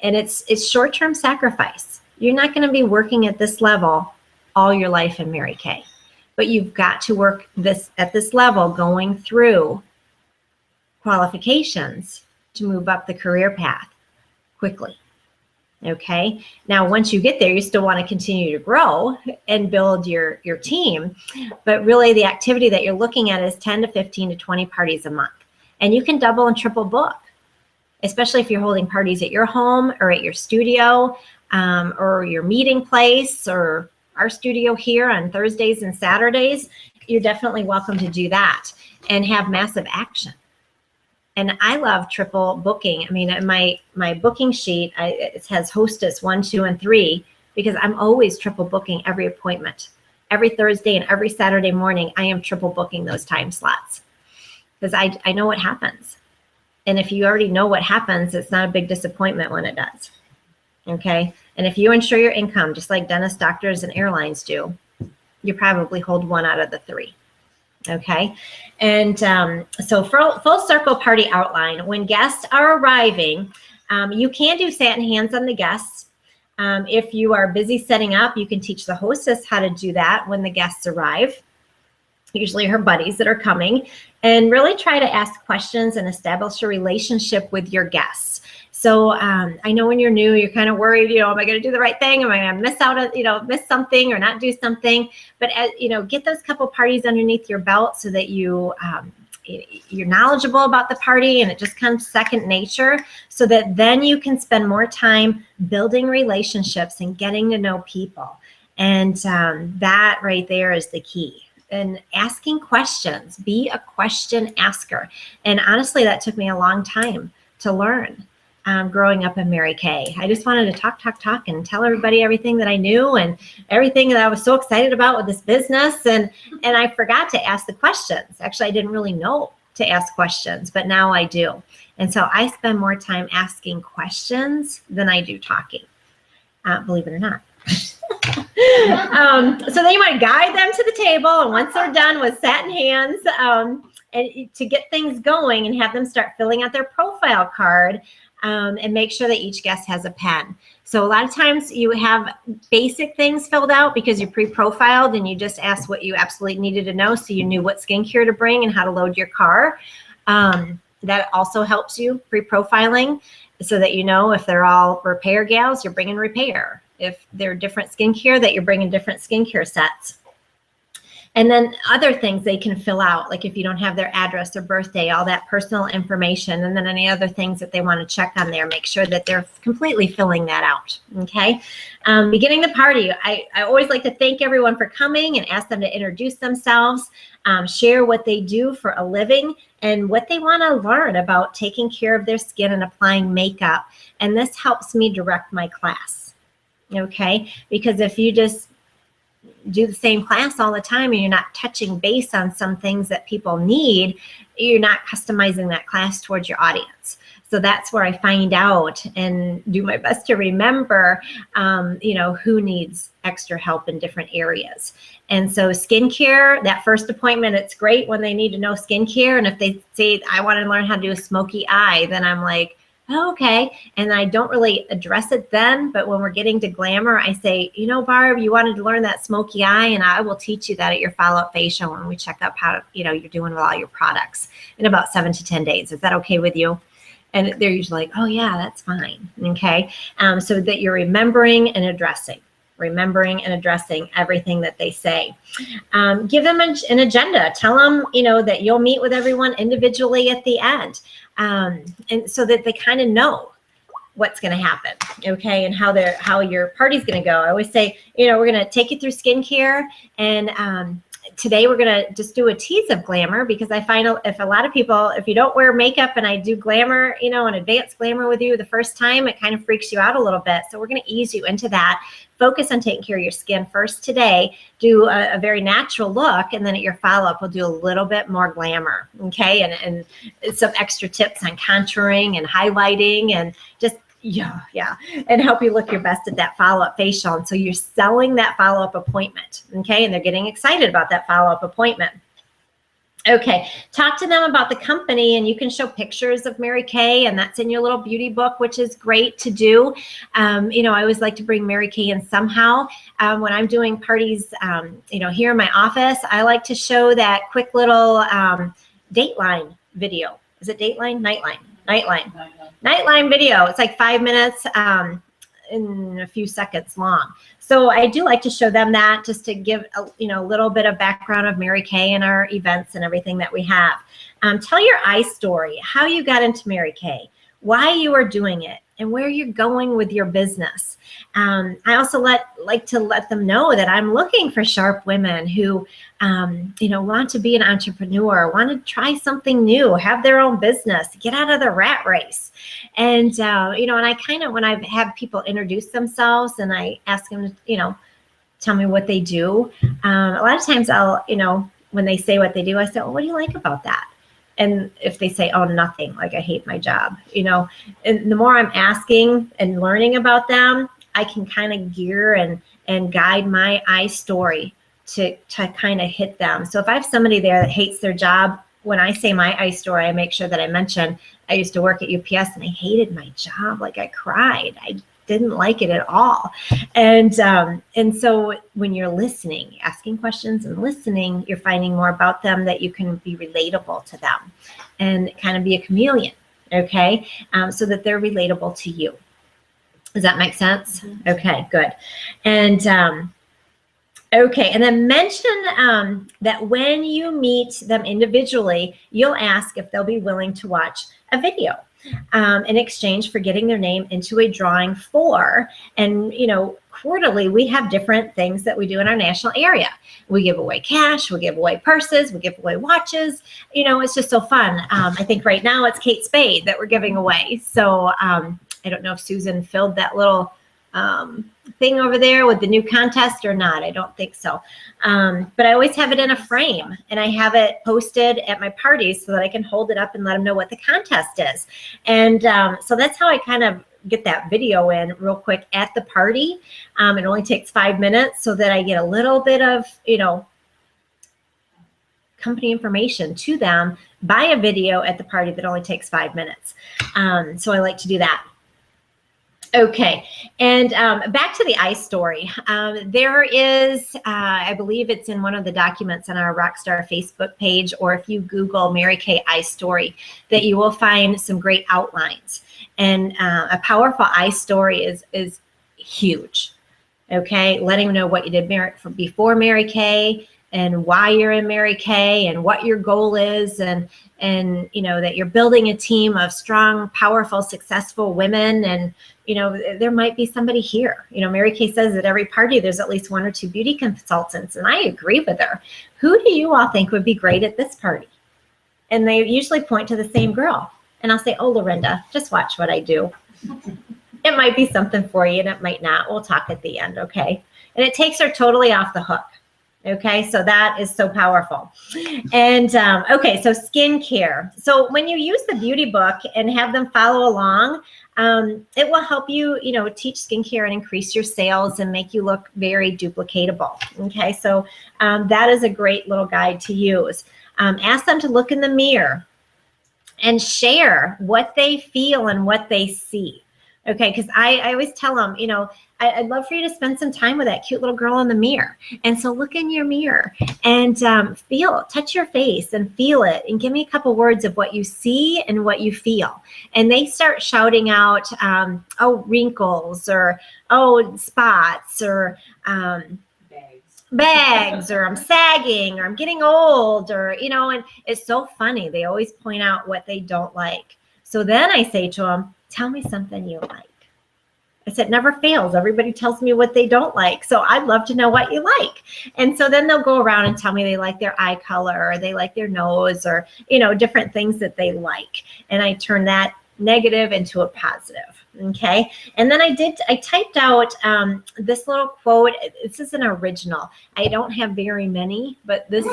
And it's short-term sacrifice. You're not going to be working at this level all your life in Mary Kay, but you've got to work at this level, going through qualifications to move up the career path quickly. Okay. Now, once you get there, you still want to continue to grow and build your team, but really the activity that you're looking at is 10 to 15 to 20 parties a month, and you can double and triple book, especially if you're holding parties at your home or at your studio or your meeting place or our studio here on Thursdays and Saturdays, you're definitely welcome to do that and have massive action. And I love triple booking. I mean, in my booking sheet, it has hostess 1, 2, and 3, because I'm always triple booking every appointment. Every Thursday and every Saturday morning, I am triple booking those time slots because I know what happens. And if you already know what happens, it's not a big disappointment when it does. Okay. And if you insure your income, just like dentists, doctors, and airlines do, you probably hold 1 out of the 3. Okay. And so full circle party outline. When guests are arriving, you can do satin hands on the guests. If you are busy setting up, you can teach the hostess how to do that when the guests arrive, usually her buddies that are coming, and really try to ask questions and establish a relationship with your guests. So I know when you're new, you're kind of worried, am I going to do the right thing? Am I going to miss out, miss something or not do something? But get those couple parties underneath your belt so that you're knowledgeable about the party and it just comes second nature, so that then you can spend more time building relationships and getting to know people. And that right there is the key. And asking questions, be a question asker. And honestly, that took me a long time to learn. Growing up in Mary Kay, I just wanted to talk and tell everybody everything that I knew and everything that I was so excited about with this business. And I forgot to ask the questions. Actually, I didn't really know to ask questions, but now I do. And so I spend more time asking questions than I do talking, believe it or not. So then you want to guide them to the table. And once they're done with satin hands, and to get things going and have them start filling out their profile card, and make sure that each guest has a pen. So a lot of times you have basic things filled out because you're pre-profiled and you just asked what you absolutely needed to know, so you knew what skincare to bring and how to load your car. That also helps you pre-profiling, so that if they're all repair gals, you're bringing repair. If they're different skincare, that you're bringing different skincare sets. And then other things they can fill out, like if you don't have their address, their birthday, all that personal information, and then any other things that they want to check on there, make sure that they're completely filling that out, okay? Beginning the party, I always like to thank everyone for coming and ask them to introduce themselves, share what they do for a living, and what they want to learn about taking care of their skin and applying makeup. And this helps me direct my class, okay? Because if you just do the same class all the time and you're not touching base on some things that people need, you're not customizing that class towards your audience. So that's where I find out and do my best to remember, who needs extra help in different areas. And so skincare, that first appointment, it's great when they need to know skincare. And if they say, I want to learn how to do a smoky eye, then I'm like, oh, okay. And I don't really address it then, but when we're getting to glamour, I say, Barb, you wanted to learn that smoky eye, and I will teach you that at your follow-up facial when we check up how you're doing with all your products in about 7 to 10 days. Is that okay with you? And they're usually like, oh yeah, that's fine. Okay. So that you're remembering and addressing everything that they say. Give them an agenda. Tell them, that you'll meet with everyone individually at the end. And so that they kind of know what's going to happen, okay, and how your party's going to go. I always say, we're going to take you through skincare, and today we're going to just do a tease of glamour, because I find if a lot of people, if you don't wear makeup and I do glamour, an advanced glamour with you the first time, it kind of freaks you out a little bit. So we're going to ease you into that. Focus on taking care of your skin first today. Do a very natural look, and then at your follow-up, we'll do a little bit more glamour, okay? And some extra tips on contouring and highlighting, and just, and help you look your best at that follow-up facial. And so you're selling that follow-up appointment, okay? And they're getting excited about that follow-up appointment. Okay, talk to them about the company, and you can show pictures of Mary Kay, and that's in your little beauty book, which is great to do. I always like to bring Mary Kay in somehow. When I'm doing parties, here in my office, I like to show that quick little Dateline video. Is it Dateline? Nightline video. It's like 5 minutes in a few seconds long. So I do like to show them that, just to give a little bit of background of Mary Kay and our events and everything that we have. Tell your eye story, how you got into Mary Kay, why you are doing it, and where you're going with your business. I also like to let them know that I'm looking for sharp women who, want to be an entrepreneur, want to try something new, have their own business, get out of the rat race. And, and I kind of, when I have people introduce themselves and I ask them to, tell me what they do, a lot of times I'll, when they say what they do, I say, well, what do you like about that? And if they say, oh, nothing, like I hate my job, and the more I'm asking and learning about them, I can kind of gear and guide my story to kind of hit them. So if I have somebody there that hates their job, when I say my story, I make sure that I mention I used to work at UPS and I hated my job. Like I cried. I didn't like it at all. And so when you're listening, asking questions and listening, you're finding more about them that you can be relatable to them and kind of be a chameleon, okay? So that they're relatable to you. Does that make sense? Mm-hmm. Okay, good. And okay, and then mention that when you meet them individually, you'll ask if they'll be willing to watch a video in exchange for getting their name into a drawing for, and quarterly we have different things that we do in our national area. We give away cash, we give away purses, we give away watches. It's just so fun. I think right now it's Kate Spade that we're giving away. So I don't know if Susan filled that little thing over there with the new contest or not. I don't think so. But I always have it in a frame and I have it posted at my parties so that I can hold it up and let them know what the contest is. And so that's how I kind of get that video in real quick at the party. It only takes 5 minutes so that I get a little bit of, company information to them by a video at the party that only takes 5 minutes. So I like to do that. Okay, and back to the story. There is, I believe it's in one of the documents on our Rockstar Facebook page, or if you Google Mary Kay story, that you will find some great outlines. And a powerful story is huge. Okay, letting them know what you did before Mary Kay, and why you're in Mary Kay, and what your goal is, and that you're building a team of strong, powerful, successful women. And there might be somebody here. Mary Kay says at every party there's at least 1 or 2 beauty consultants, and I agree with her. Who do you all think would be great at this party? And they usually point to the same girl, and I'll say, oh, Lorinda, just watch what I do. It might be something for you, and it might not. We'll talk at the end, okay? And it takes her totally off the hook. Okay, so that is so powerful. And okay, so skincare. So when you use the beauty book and have them follow along, it will help you, teach skincare and increase your sales and make you look very duplicatable. Okay, so that is a great little guide to use. Ask them to look in the mirror and share what they feel and what they see. Okay, because I always tell them, I'd love for you to spend some time with that cute little girl in the mirror. And so look in your mirror and touch your face and feel it, and give me a couple words of what you see and what you feel. And they start shouting out, oh, wrinkles, or oh, spots, or bags, or I'm sagging, or I'm getting old, or, and it's so funny. They always point out what they don't like. So then I say to them, tell me something you like. I said, never fails. Everybody tells me what they don't like. So I'd love to know what you like. And so then they'll go around and tell me they like their eye color, or they like their nose, or, different things that they like. And I turn that negative into a positive. Okay. And then I typed out this little quote. This is an original. I don't have very many, but this,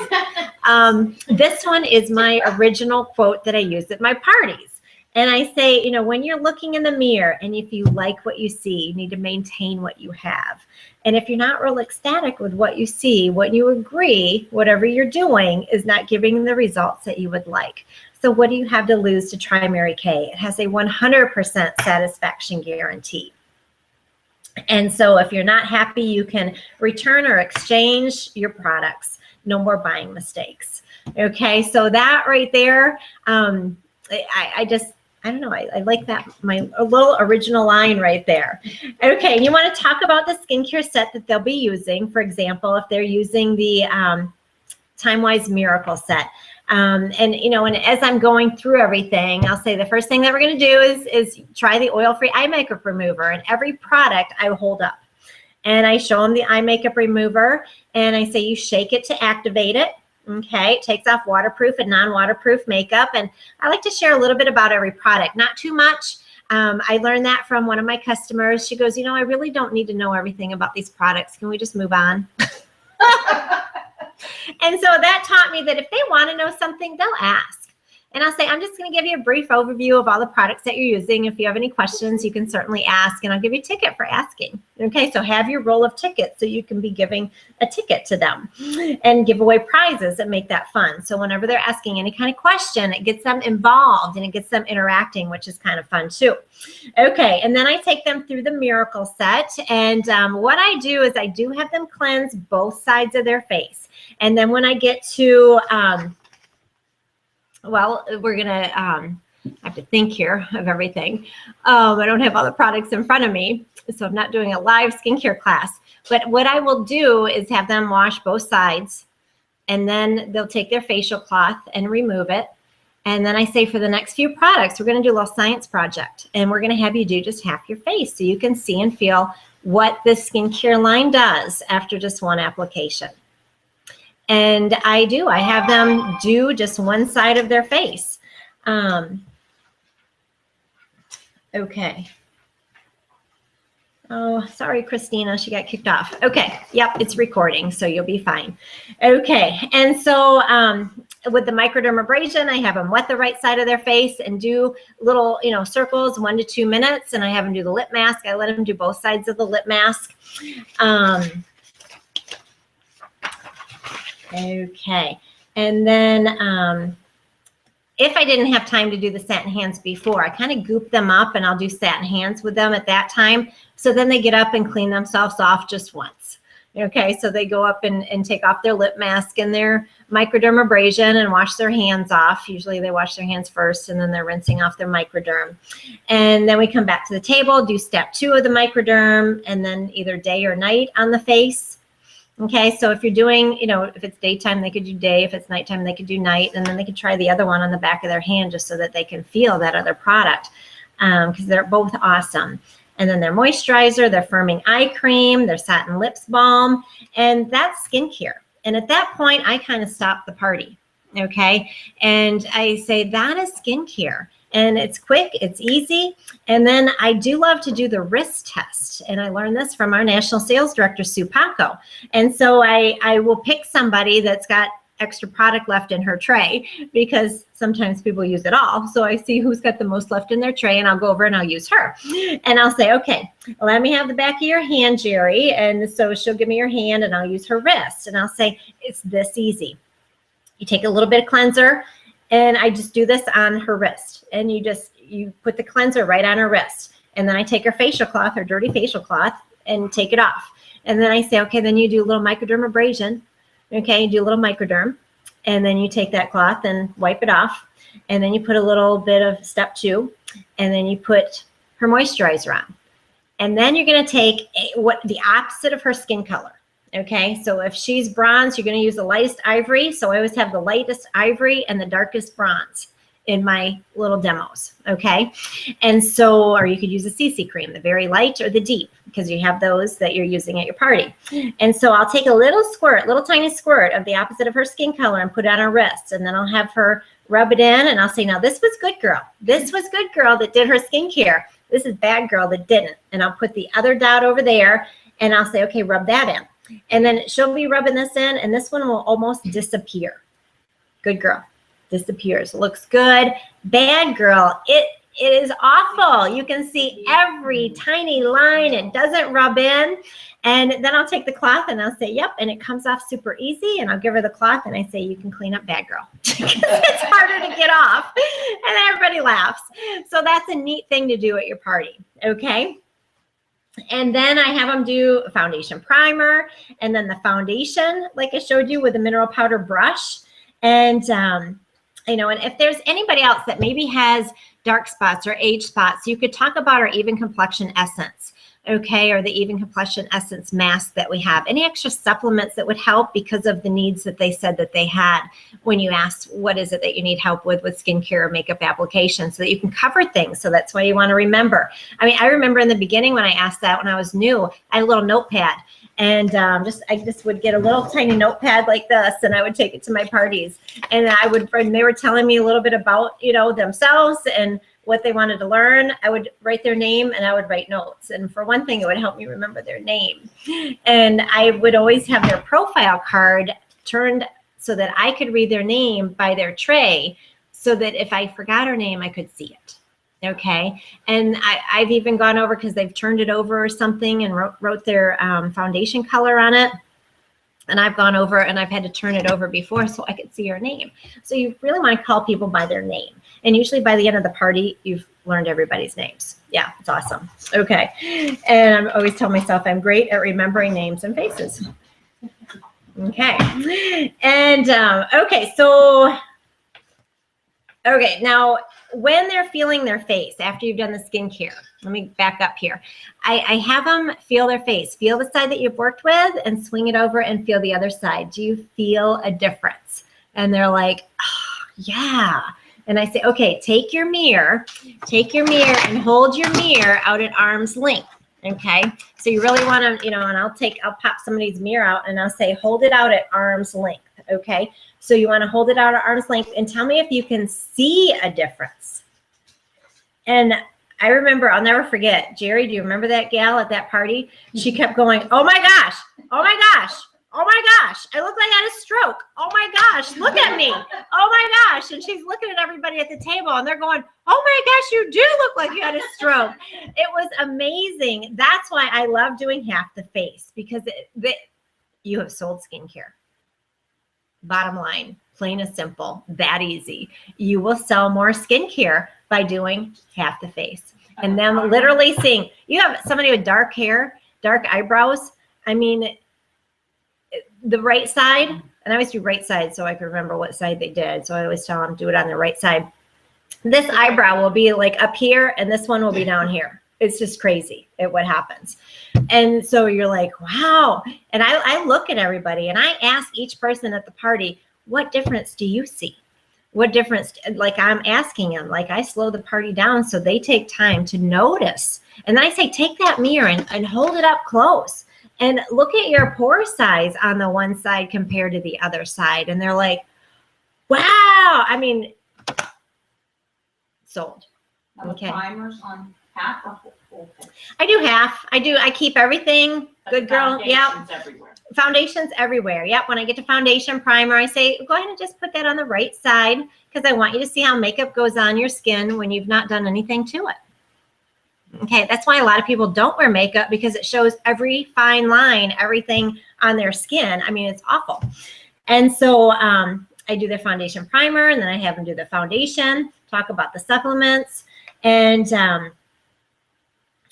this one is my original quote that I use at my parties. And I say, when you're looking in the mirror and if you like what you see, you need to maintain what you have. And if you're not real ecstatic with what you see, what you agree, whatever you're doing is not giving the results that you would like. So what do you have to lose to try Mary Kay? It has a 100% satisfaction guarantee. And so if you're not happy, you can return or exchange your products. No more buying mistakes. Okay, so that right there, I don't know. I like that, a little original line right there. Okay, you want to talk about the skincare set that they'll be using. For example, if they're using the Time Wise Miracle set, And you know, and as I'm going through everything, I'll say the first thing that we're going to do is try the oil-free eye makeup remover, and every product I hold up. And I show them the eye makeup remover, and I say you shake it to activate it. Okay, it takes off waterproof and non-waterproof makeup. And I like to share a little bit about every product, not too much. I learned that from one of my customers. She goes, you know, I really don't need to know everything about these products. Can we just move on? And so that taught me that if they want to know something, they'll ask. And I'll say, I'm just going to give you a brief overview of all the products that you're using. If you have any questions, you can certainly ask, and I'll give you a ticket for asking. Okay, so have your roll of tickets so you can be giving a ticket to them and give away prizes and make that fun. So whenever they're asking any kind of question, it gets them involved and it gets them interacting, which is kind of fun too. Okay, and then I take them through the miracle set. And what I do is I do have them cleanse both sides of their face. And then when I get to... well, we're going to have to think here of everything. I don't have all the products in front of me, so I'm not doing a live skincare class. But what I will do is have them wash both sides, and then they'll take their facial cloth and remove it. And then I say for the next few products, we're going to do a little science project, and we're going to have you do just half your face so you can see and feel what this skincare line does after just one application. And I have them do just one side of their face. Okay. Oh, sorry, Christina, she got kicked off. Okay, yep, it's recording, so you'll be fine. Okay, and so with the microdermabrasion, I have them wet the right side of their face and do little, you know, circles, 1 to 2 minutes, and I have them do the lip mask. I let them do both sides of the lip mask. Okay, and then if I didn't have time to do the satin hands before, I kind of goop them up and I'll do satin hands with them at that time. So then they get up and clean themselves off just once. Okay, so they go up and take off their lip mask and their microdermabrasion and wash their hands off. Usually they wash their hands first and then they're rinsing off their microderm. And then we come back to the table, do step 2 of the microderm, and then either day or night on the face. Okay, so if you're doing, you know, if it's daytime, they could do day. If it's nighttime, they could do night. And then they could try the other one on the back of their hand just so that they can feel that other product because they're both awesome. And then their moisturizer, their firming eye cream, their satin lips balm, and that's skincare. And at that point, I kind of stop the party, okay? And I say, that is skincare. And it's quick, it's easy. And then I do love to do the wrist test. And I learned this from our national sales director, Sue Paco. And so I will pick somebody that's got extra product left in her tray because sometimes people use it all. So I see who's got the most left in their tray and I'll go over and I'll use her. And I'll say, okay, let me have the back of your hand, Jerry. And so she'll give me your hand and I'll use her wrist. And I'll say, it's this easy. You take a little bit of cleanser, and I just do this on her wrist. And you put the cleanser right on her wrist. And then I take her facial cloth, her dirty facial cloth, and take it off. And then I say, okay, then you do a little microdermabrasion. Okay, you do a little microderm. And then you take that cloth and wipe it off. And then you put a little bit of step 2. And then you put her moisturizer on. And then you're going to take the opposite of her skin color. Okay, so if she's bronze, you're going to use the lightest ivory. So I always have the lightest ivory and the darkest bronze in my little demos. Okay, and so, or you could use a CC cream, the very light or the deep, because you have those that you're using at your party. And so I'll take a little squirt, little tiny squirt of the opposite of her skin color and put it on her wrist. And then I'll have her rub it in and I'll say, now this was good girl. This was good girl that did her skincare. This is bad girl that didn't. And I'll put the other dot over there and I'll say, okay, rub that in. And then she'll be rubbing this in, and this one will almost disappear. Good girl. Disappears. Looks good. Bad girl. It is awful. You can see every tiny line. It doesn't rub in. And then I'll take the cloth, and I'll say, yep, and it comes off super easy. And I'll give her the cloth, and I say, you can clean up bad girl. It's harder to get off. And everybody laughs. So that's a neat thing to do at your party. Okay? And then I have them do a foundation primer and then the foundation, like I showed you, with a mineral powder brush. And, you know, and if there's anybody else that maybe has dark spots or age spots, you could talk about our Even Complexion Essence. okay, or the even complexion essence mask that we have. Any extra supplements that would help because of the needs that they said that they had when you asked what is it that you need help with skincare or makeup application, so that you can cover things. So that's why you want to remember. I mean, I remember in the beginning when I asked that when I was new, I had a little notepad. And I just would get a little tiny notepad like this, and I would take it to my parties. And when they were telling me a little bit about, themselves and what they wanted to learn, I would write their name and I would write notes. And for one thing, it would help me remember their name. And I would always have their profile card turned so that I could read their name by their tray, so that if I forgot her name, I could see it. Okay. And I've even gone over, because they've turned it over or something, and wrote their foundation color on it. And I've gone over and I've had to turn it over before so I could see her name. So you really want to call people by their name. And usually by the end of the party, you've learned everybody's names. Yeah, it's awesome. Okay. And I always tell myself I'm great at remembering names and faces. Okay. And okay, now when they're feeling their face after you've done the skincare, let me back up here. I have them feel their face. Feel the side that you've worked with and swing it over and feel the other side. Do you feel a difference? And they're like, oh, yeah. And I say, okay, take your mirror and hold your mirror out at arm's length. Okay. So you really want to, and I'll pop somebody's mirror out and I'll say, hold it out at arm's length. Okay. So you want to hold it out at arm's length and tell me if you can see a difference. And I remember, I'll never forget, Jerry, do you remember that gal at that party? She kept going, oh my gosh, oh my gosh, oh my gosh, I look like I had a stroke. Oh my gosh, look at me. Oh my gosh. And she's looking at everybody at the table and they're going, oh my gosh, you do look like you had a stroke. It was amazing. That's why I love doing half the face, because you have sold skincare. Bottom line, plain and simple, that easy. You will sell more skincare by doing half the face. And then literally seeing, you have somebody with dark hair, dark eyebrows. I mean, the right side, and I always do right side so I can remember what side they did. So I always tell them, do it on the right side. This eyebrow will be like up here and this one will be down here. It's just crazy at what happens. And so you're like, wow. And I look at everybody and I ask each person at the party, what difference do you see? What difference? Like I'm asking them, like I slow the party down so they take time to notice. And then I say, take that mirror and hold it up close and look at your pore size on the one side compared to the other side. And they're like, wow. I mean, sold. Okay. Primers on half or full face? I do half. I keep everything. Good girl. Yeah. Everywhere. Foundations everywhere. Yep. When I get to foundation primer, I say, go ahead and just put that on the right side, because I want you to see how makeup goes on your skin when you've not done anything to it. Okay. That's why a lot of people don't wear makeup, because it shows every fine line, everything on their skin. I mean, it's awful. And so I do the foundation primer, and then I have them do the foundation, talk about the supplements. And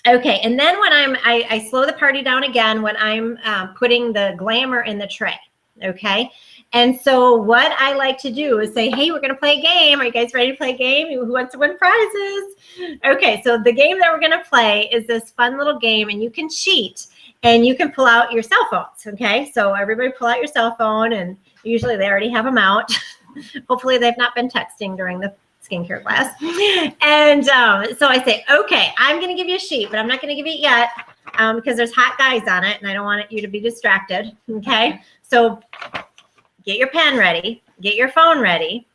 okay, and then when I slow the party down again when I'm putting the glamour in the tray, okay? And so what I like to do is say, hey, we're going to play a game. Are you guys ready to play a game? Who wants to win prizes? Okay, so the game that we're going to play is this fun little game, and you can cheat, and you can pull out your cell phones, okay? So everybody pull out your cell phone, and usually they already have them out. Hopefully they've not been texting during the skincare class. And so I say, okay, I'm going to give you a sheet, but I'm not going to give you it yet because there's hot guys on it and I don't want you to be distracted. Okay. So get your pen ready, get your phone ready.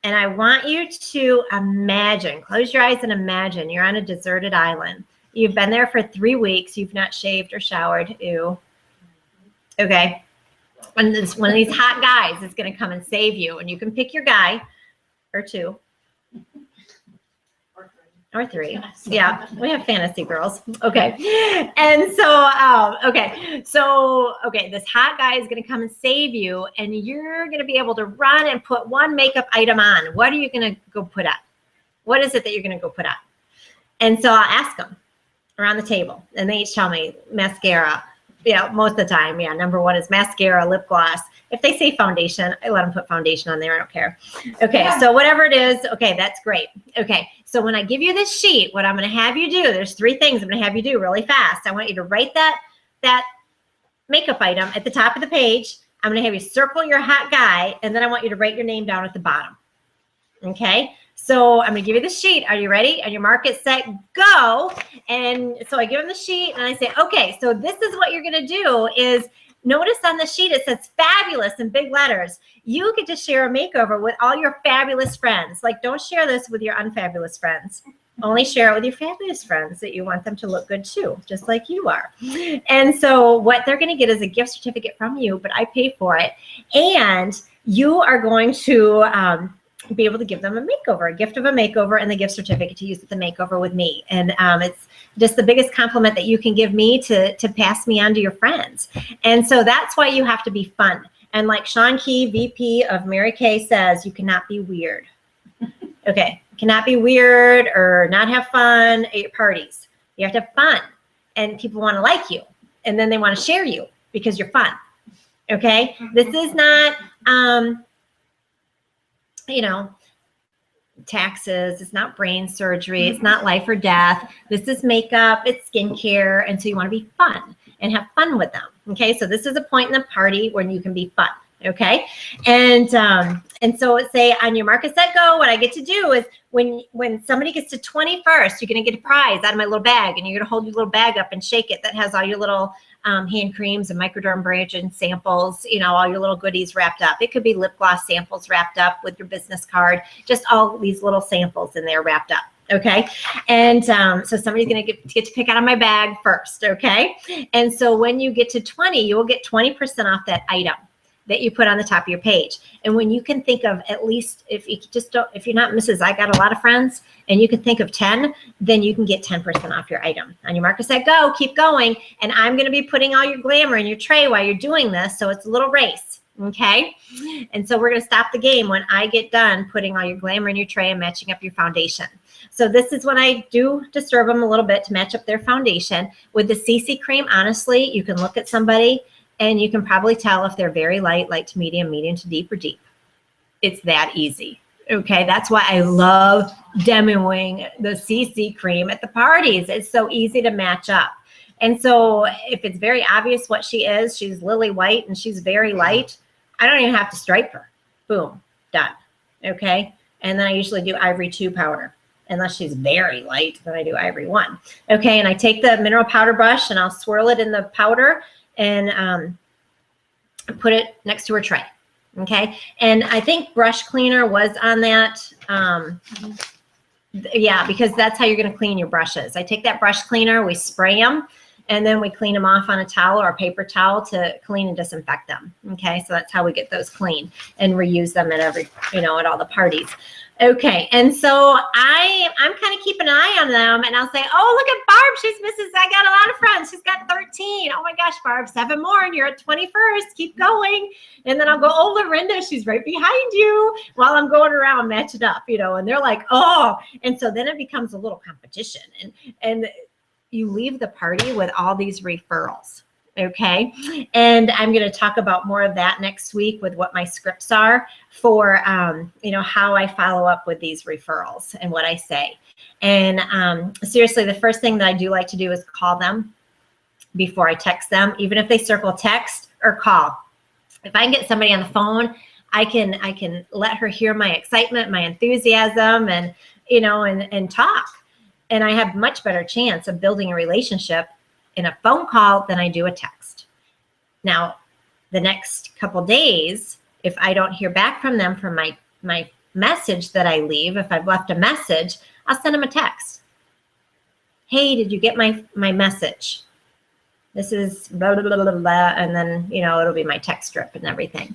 And I want you to imagine, close your eyes and imagine you're on a deserted island. You've been there for 3 weeks. You've not shaved or showered. Ew. Okay. And one of these hot guys is going to come and save you, and you can pick your guy or two. Or three. Yeah, we have fantasy girls. Okay. And so, okay, this hot guy is going to come and save you, and you're going to be able to run and put one makeup item on. What are you going to go put on? What is it that you're going to go put on? And so I'll ask them around the table, and they each tell me mascara. Yeah, most of the time. Yeah, number one is mascara, lip gloss, If they say foundation, I let them put foundation on there. I don't care. Okay, so whatever it is, okay, that's great. Okay, so when I give you this sheet, what I'm going to have you do, there's 3 things I'm going to have you do really fast. I want you to write that makeup item at the top of the page. I'm going to have you circle your hot guy, and then I want you to write your name down at the bottom. Okay, so I'm going to give you the sheet. Are you ready? On your mark, get set, go. And so I give them the sheet, and I say, okay, so this is what you're going to do is, notice on the sheet it says fabulous in big letters. You get to share a makeover with all your fabulous friends. Like, don't share this with your unfabulous friends. Only share it with your fabulous friends that you want them to look good too, just like you are. And so what they're going to get is a gift certificate from you, but I pay for it. And you are going to be able to give them a makeover, a gift of a makeover, and the gift certificate to use at the makeover with me. And it's just the biggest compliment that you can give me to pass me on to your friends. And so that's why you have to be fun. And like Sean Key, VP of Mary Kay, says, you cannot be weird. Okay, you cannot be weird or not have fun at your parties. You have to have fun, and people want to like you, and then they want to share you because you're fun. Okay, this is not you know, taxes, it's not brain surgery, it's not life or death. This is makeup, it's skincare, and so you want to be fun and have fun with them. Okay, so this is a point in the party when you can be fun. Okay, and so say on your mark, set, go. What I get to do is when somebody gets to 20 first, you're gonna get a prize out of my little bag, and you're gonna hold your little bag up and shake it. That has all your little hand creams and microdermabrasion samples, you know, all your little goodies wrapped up. It could be lip gloss samples wrapped up with your business card, just all these little samples in there wrapped up. Okay, and so somebody's gonna get to pick out of my bag first. Okay, and so when you get to 20, you will get 20% off that item that you put on the top of your page. And when you can think of at least, if you're not Mrs. I got a lot of friends, and you can think of 10, then you can get 10% off your item. On your mark, set, go, keep going. And I'm gonna be putting all your glamour in your tray while you're doing this, so it's a little race, okay? And so we're gonna stop the game when I get done putting all your glamour in your tray and matching up your foundation. So this is when I do disturb them a little bit to match up their foundation. With the CC cream, honestly, you can look at somebody and you can probably tell if they're very light, light to medium, medium to deep, or deep. It's that easy. Okay, that's why I love demoing the CC cream at the parties. It's so easy to match up. And so if it's very obvious what she is, she's lily white and she's very light, I don't even have to stripe her. Boom, done. Okay, and then I usually do Ivory 2 powder. Unless she's very light, then I do Ivory 1. Okay, and I take the mineral powder brush and I'll swirl it in the powder and put it next to her tray. Okay, and I think brush cleaner was on that. Yeah, because that's how you're going to clean your brushes. I take that brush cleaner, we spray them, and then we clean them off on a towel or a paper towel to clean and disinfect them. Okay, so that's how we get those clean and reuse them at every, you know, at all the parties. Okay, and so I'm kind of keeping an eye on them, and I'll say, oh, look at Barb, she's Mrs. I got a lot of friends. She's got 13. Oh my gosh, Barb, 7 more, and you're at 21st. Keep going. And then I'll go, oh, Lorinda, she's right behind you, while I'm going around matching up, you know, and they're like, oh, and so then it becomes a little competition, and you leave the party with all these referrals. Okay, and I'm going to talk about more of that next week with what my scripts are for, you know, how I follow up with these referrals and what I say. And seriously, the first thing that I do like to do is call them before I text them, even if they circle text or call. If I can get somebody on the phone, I can let her hear my excitement, my enthusiasm, and, you know, and talk. And I have much better chance of building a relationship in a phone call than I do a text. Now, the next couple days, if I don't hear back from them from my message that I leave, if I've left a message, I'll send them a text. Hey, did you get my message? This is blah, blah, blah, blah, blah, and then, you know, it'll be my text strip and everything.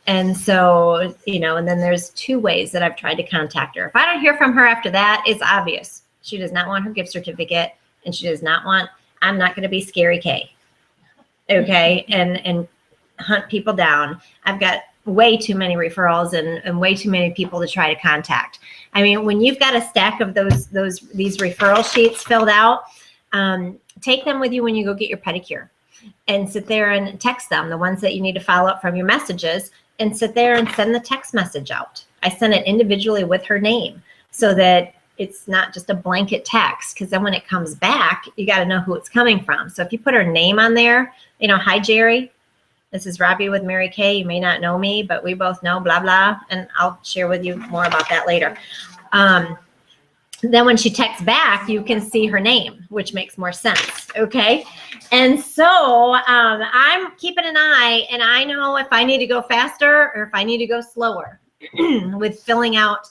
And so, you know, and then there's 2 ways that I've tried to contact her. If I don't hear from her after that, it's obvious. She does not want her gift certificate, and she does not want, I'm not going to be Scary Kay, okay, and hunt people down. I've got way too many referrals and way too many people to try to contact. I mean, when you've got a stack of these referral sheets filled out, take them with you when you go get your pedicure. and sit there and text them, the ones that you need to follow up from your messages, and sit there and send the text message out. I send it individually with her name so that it's not just a blanket text, because then when it comes back, you got to know who it's coming from. So if you put her name on there, you know, hi, Jerry, this is Robbie with Mary Kay. You may not know me, but we both know blah, blah. And I'll share with you more about that later. Then when she texts back, you can see her name, which makes more sense, okay? And so I'm keeping an eye, and I know if I need to go faster or if I need to go slower with filling out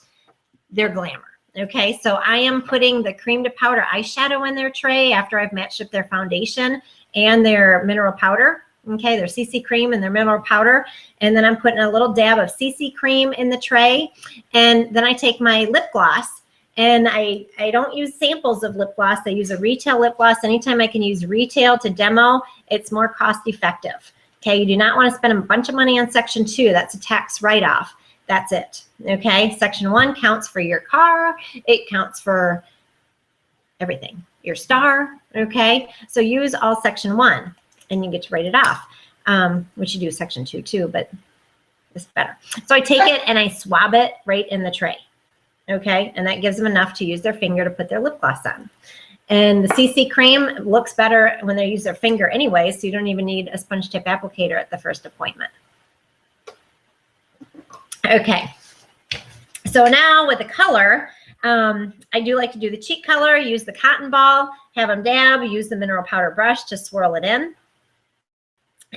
their glamour, okay? So I am putting the cream to powder eyeshadow in their tray after I've matched up their foundation and their mineral powder, okay? Their CC cream and their mineral powder. And then I'm putting a little dab of CC cream in the tray. And then I take my lip gloss. And I don't use samples of lip gloss. I use a retail lip gloss. Anytime I can use retail to demo, it's more cost effective. Okay, you do not want to spend a bunch of money on Section 2. That's a tax write-off. That's it. Okay, Section 1 counts for your car. It counts for everything. Your star, okay? So use all Section 1 and you get to write it off, which you do Section 2 too, but it's better. So I take it and I swab it right in the tray. Okay, and that gives them enough to use their finger to put their lip gloss on. And the CC cream looks better when they use their finger anyway, so you don't even need a sponge tip applicator at the first appointment. Okay, so now with the color, I do like to do the cheek color, use the cotton ball, have them dab, use the mineral powder brush to swirl it in.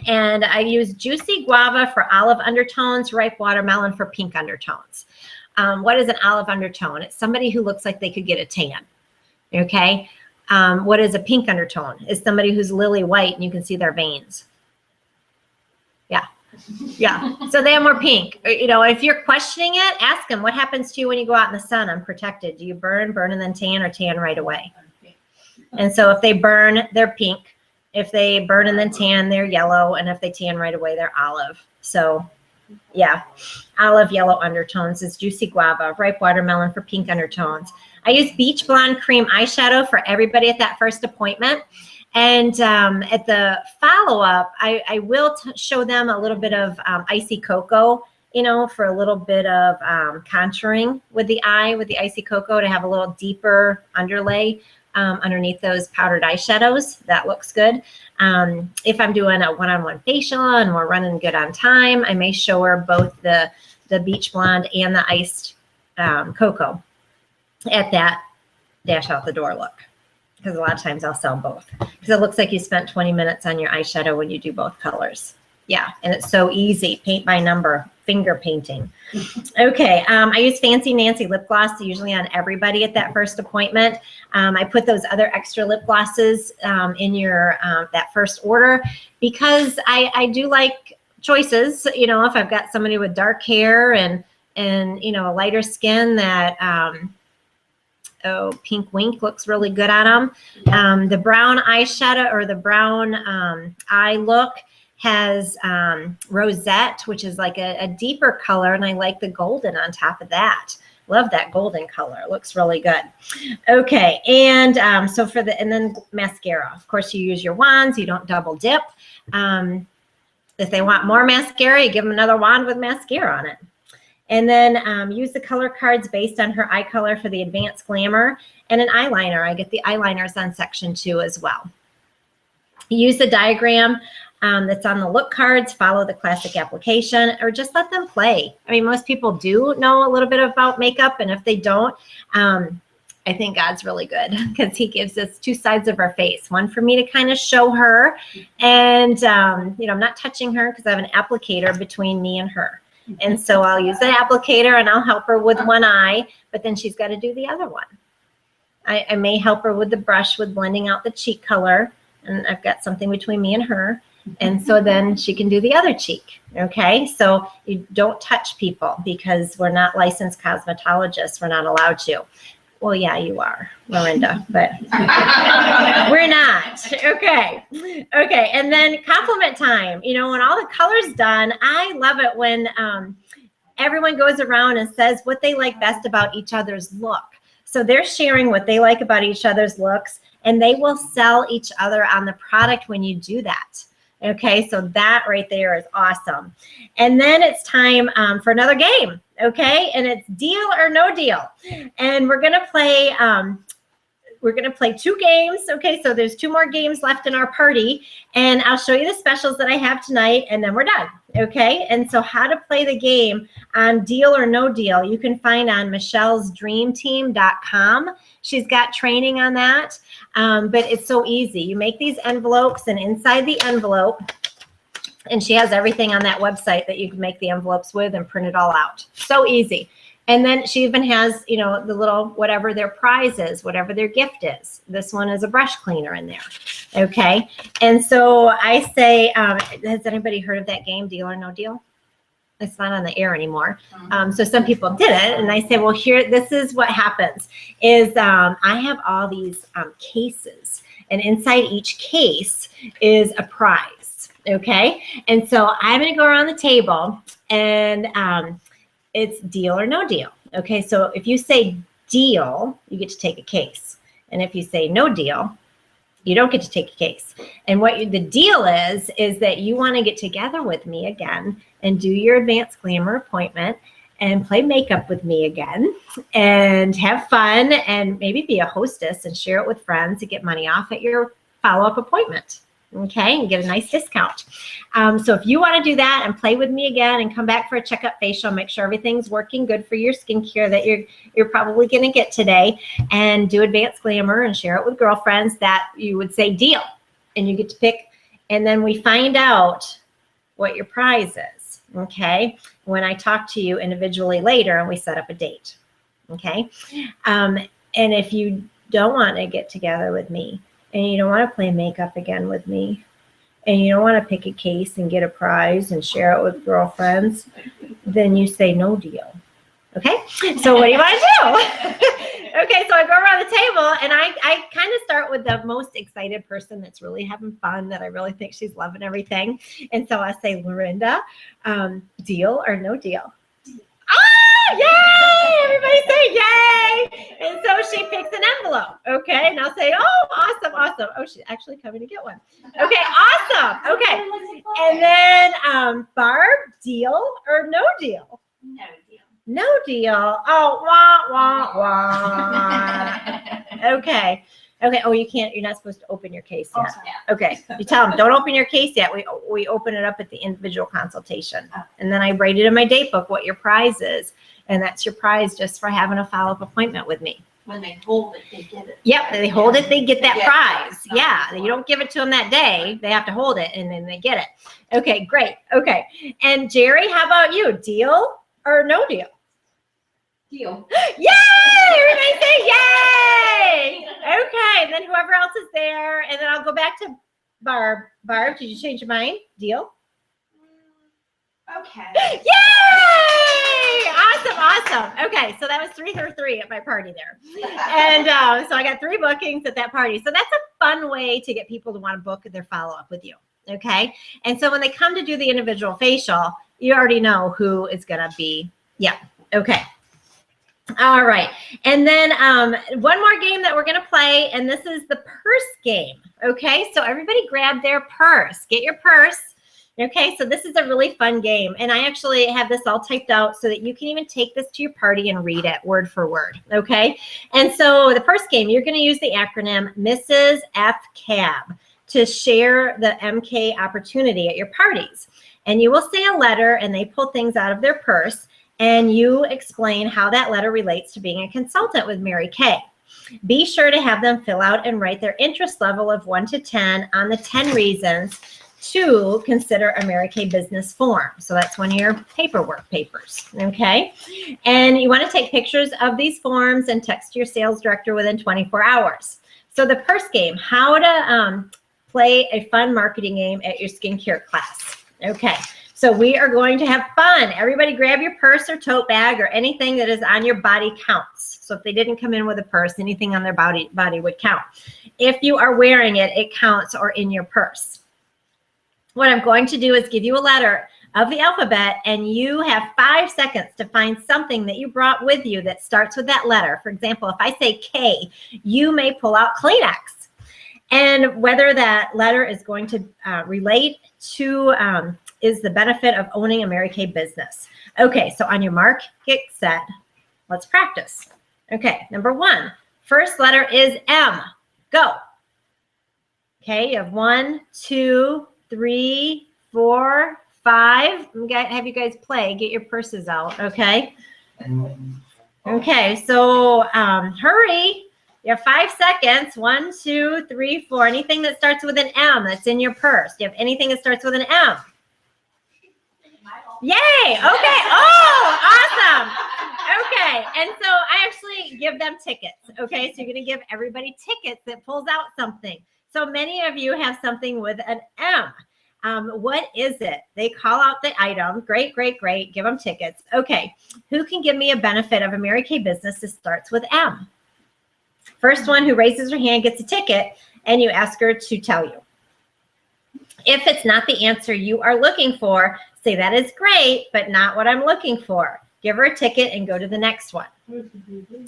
And I use Juicy Guava for olive undertones, Ripe Watermelon for pink undertones. What is an olive undertone? It's somebody who looks like they could get a tan, okay? What is a pink undertone? It's somebody who's lily white and you can see their veins. Yeah, yeah. So they have more pink. You know, if you're questioning it, ask them, what happens to you when you go out in the sun unprotected? Do you burn and then tan, or tan right away? And so if they burn, they're pink. If they burn and then tan, they're yellow. And if they tan right away, they're olive. So yeah, olive yellow undertones is Juicy Guava, Ripe Watermelon for pink undertones. I use Beach Blonde Cream eyeshadow for everybody at that first appointment. And at the follow-up, I will show them a little bit of Icy Cocoa, you know, for a little bit of contouring with the eye, with the Icy Cocoa, to have a little deeper underlay underneath those powdered eyeshadows. That looks good. If I'm doing a one-on-one facial and we're running good on time, I may show her both the Beach Blonde and the Iced Cocoa at that dash out the door look. Because a lot of times I'll sell both. Because it looks like you spent 20 minutes on your eyeshadow when you do both colors. Yeah, and it's so easy, paint by number, finger painting. Okay, I use Fancy Nancy lip gloss usually on everybody at that first appointment. I put those other extra lip glosses in your that first order because I do like choices. You know, if I've got somebody with dark hair and you know, a lighter skin, that Pink Wink looks really good on them. The brown eyeshadow or the brown eye look has Rosette, which is like a deeper color, and I like the golden on top of that. Love that golden color. It looks really good. Okay, and so for the, and then mascara. Of course, you use your wands. You don't double dip. If they want more mascara, you give them another wand with mascara on it. And then use the color cards based on her eye color for the advanced glamour, and an eyeliner. I get the eyeliners on section 2 as well. Use the diagram that's on the look cards, follow the classic application, or just let them play. I mean, most people do know a little bit about makeup, and if they don't, I think God's really good because he gives us two sides of our face. One for me to kind of show her, and you know, I'm not touching her because I have an applicator between me and her. And so I'll use the applicator and I'll help her with one eye, but then she's got to do the other one. I may help her with the brush with blending out the cheek color, and I've got something between me and her. And so then she can do the other cheek. Okay, so you don't touch people because we're not licensed cosmetologists. We're not allowed to. Well, yeah, you are, Miranda, but we're not. Okay. Okay. And then compliment time. You know, when all the color's done, I love it when everyone goes around and says what they like best about each other's look. So they're sharing what they like about each other's looks, and they will sell each other on the product when you do that. Okay, so that right there is awesome. And then it's time for another game, okay? And it's deal or no deal. And we're gonna play 2 games, okay? So there's 2 more games left in our party, and I'll show you the specials that I have tonight, and then we're done, okay? And so how to play the game on Deal or No Deal, you can find on michellesdreamteam.com. She's got training on that, but it's so easy. You make these envelopes, and inside the envelope, and she has everything on that website that you can make the envelopes with and print it all out. So easy. And then she even has, you know, the little, whatever their prize is, whatever their gift is. This one is a brush cleaner in there. Okay. And so I say, has anybody heard of that game, Deal or No Deal? It's not on the air anymore. So some people did it, and I say, well, here, this is what happens is I have all these cases, and inside each case is a prize. Okay. And so I'm going to go around the table, and it's deal or no deal. Okay, so if you say deal, you get to take a case. And if you say no deal, you don't get to take a case. And what the deal is that you want to get together with me again and do your advanced glamour appointment and play makeup with me again and have fun and maybe be a hostess and share it with friends to get money off at your follow-up appointment. Okay, and get a nice discount. So if you want to do that and play with me again and come back for a checkup facial, make sure everything's working good for your skincare that you're probably going to get today, and do advanced glamour and share it with girlfriends, that you would say deal, and you get to pick, and then we find out what your prize is. Okay, when I talk to you individually later and we set up a date. Okay, and if you don't want to get together with me, and you don't want to play makeup again with me, and you don't want to pick a case and get a prize and share it with girlfriends, then you say no deal. Okay? So what do you want to do? Okay, so I go around the table, and I kind of start with the most excited person that's really having fun, that I really think she's loving everything. And so I say, Lorinda, deal or no deal? Ah, yay! Everybody say yay! And so she picks an envelope, okay? And I'll say, oh, awesome, awesome. Oh, she's actually coming to get one. Okay, awesome. Okay. And then Barb, deal or no deal? No deal. No deal. Oh, wah, wah, wah. Okay. Okay. Oh, you're not supposed to open your case yet. Okay. You tell them, don't open your case yet. We open it up at the individual consultation. And then I write it in my date book what your prize is. And that's your prize just for having a follow-up appointment with me. When they hold it, they get it. Yep. They hold it, they get that prize. Yeah. You don't give it to them that day. They have to hold it, and then they get it. Okay. Great. Okay. And Jerry, how about you? Deal or no deal? Deal. Yay! Everybody say yay! Okay, and then whoever else is there, and then I'll go back to Barb. Barb, did you change your mind? Deal? Okay. Yay! Awesome, awesome. Okay, so that was 3 for 3 at my party there. And so I got 3 bookings at that party. So that's a fun way to get people to want to book their follow-up with you. Okay? And so when they come to do the individual facial, you already know who is going to be, yeah, okay. All right. And then one more game that we're going to play, and this is the purse game. Okay. So everybody grab their purse. Get your purse. Okay. So this is a really fun game. And I actually have this all typed out so that you can even take this to your party and read it word for word. Okay. And so the purse game, you're going to use the acronym Mrs. FCAB to share the MK opportunity at your parties. And you will say a letter, and they pull things out of their purse, and you explain how that letter relates to being a consultant with Mary Kay. Be sure to have them fill out and write their interest level of 1 to 10 on the 10 reasons to consider a Mary Kay business form. So that's one of your paperwork papers, okay? And you want to take pictures of these forms and text your sales director within 24 hours. So the purse game, how to play a fun marketing game at your skincare class, okay? So we are going to have fun. Everybody grab your purse or tote bag or anything that is on your body counts. So if they didn't come in with a purse, anything on their body would count. If you are wearing it, it counts, or in your purse. What I'm going to do is give you a letter of the alphabet, and you have 5 seconds to find something that you brought with you that starts with that letter. For example, if I say K, you may pull out Kleenex. and whether that letter is going to relate to is the benefit of owning a Mary Kay business. Okay, so on your mark, get set, let's practice. Okay, number 1, first letter is M. Go. Okay, you have 1, 2, 3, 4, 5. I'm gonna have you guys play. Get your purses out, okay? Okay, so hurry. You have 5 seconds. 1, 2, 3, 4. Anything that starts with an M that's in your purse. Do you have anything that starts with an M? Yay! Okay. Oh, awesome. Okay, and so I actually give them tickets. Okay, so you're going to give everybody tickets that pulls out something. So many of you have something with an M. What is it? They call out the item. Great, great, great. Give them tickets. Okay, who can give me a benefit of a Mary Kay business that starts with M? First one who raises her hand gets a ticket, and you ask her to tell you. If it's not the answer you are looking for, say that is great, but not what I'm looking for. Give her a ticket and go to the next one.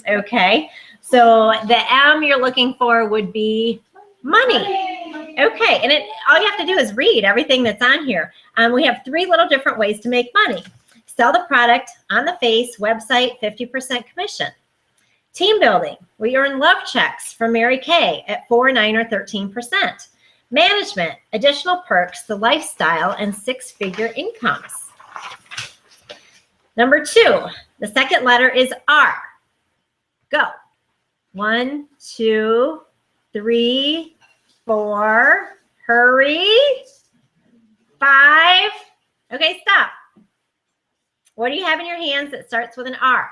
Okay, so the M you're looking for would be money. Okay, and all you have to do is read everything that's on here. We have 3 little different ways to make money. Sell the product on the face, website, 50% commission. Team building, we earn love checks from Mary Kay at 4, 9, or 13%. Management, additional perks, the lifestyle, and 6-figure incomes. Number 2, the second letter is R. Go. 1, 2, 3, 4. Hurry. 5. Okay, stop. What do you have in your hands that starts with an R?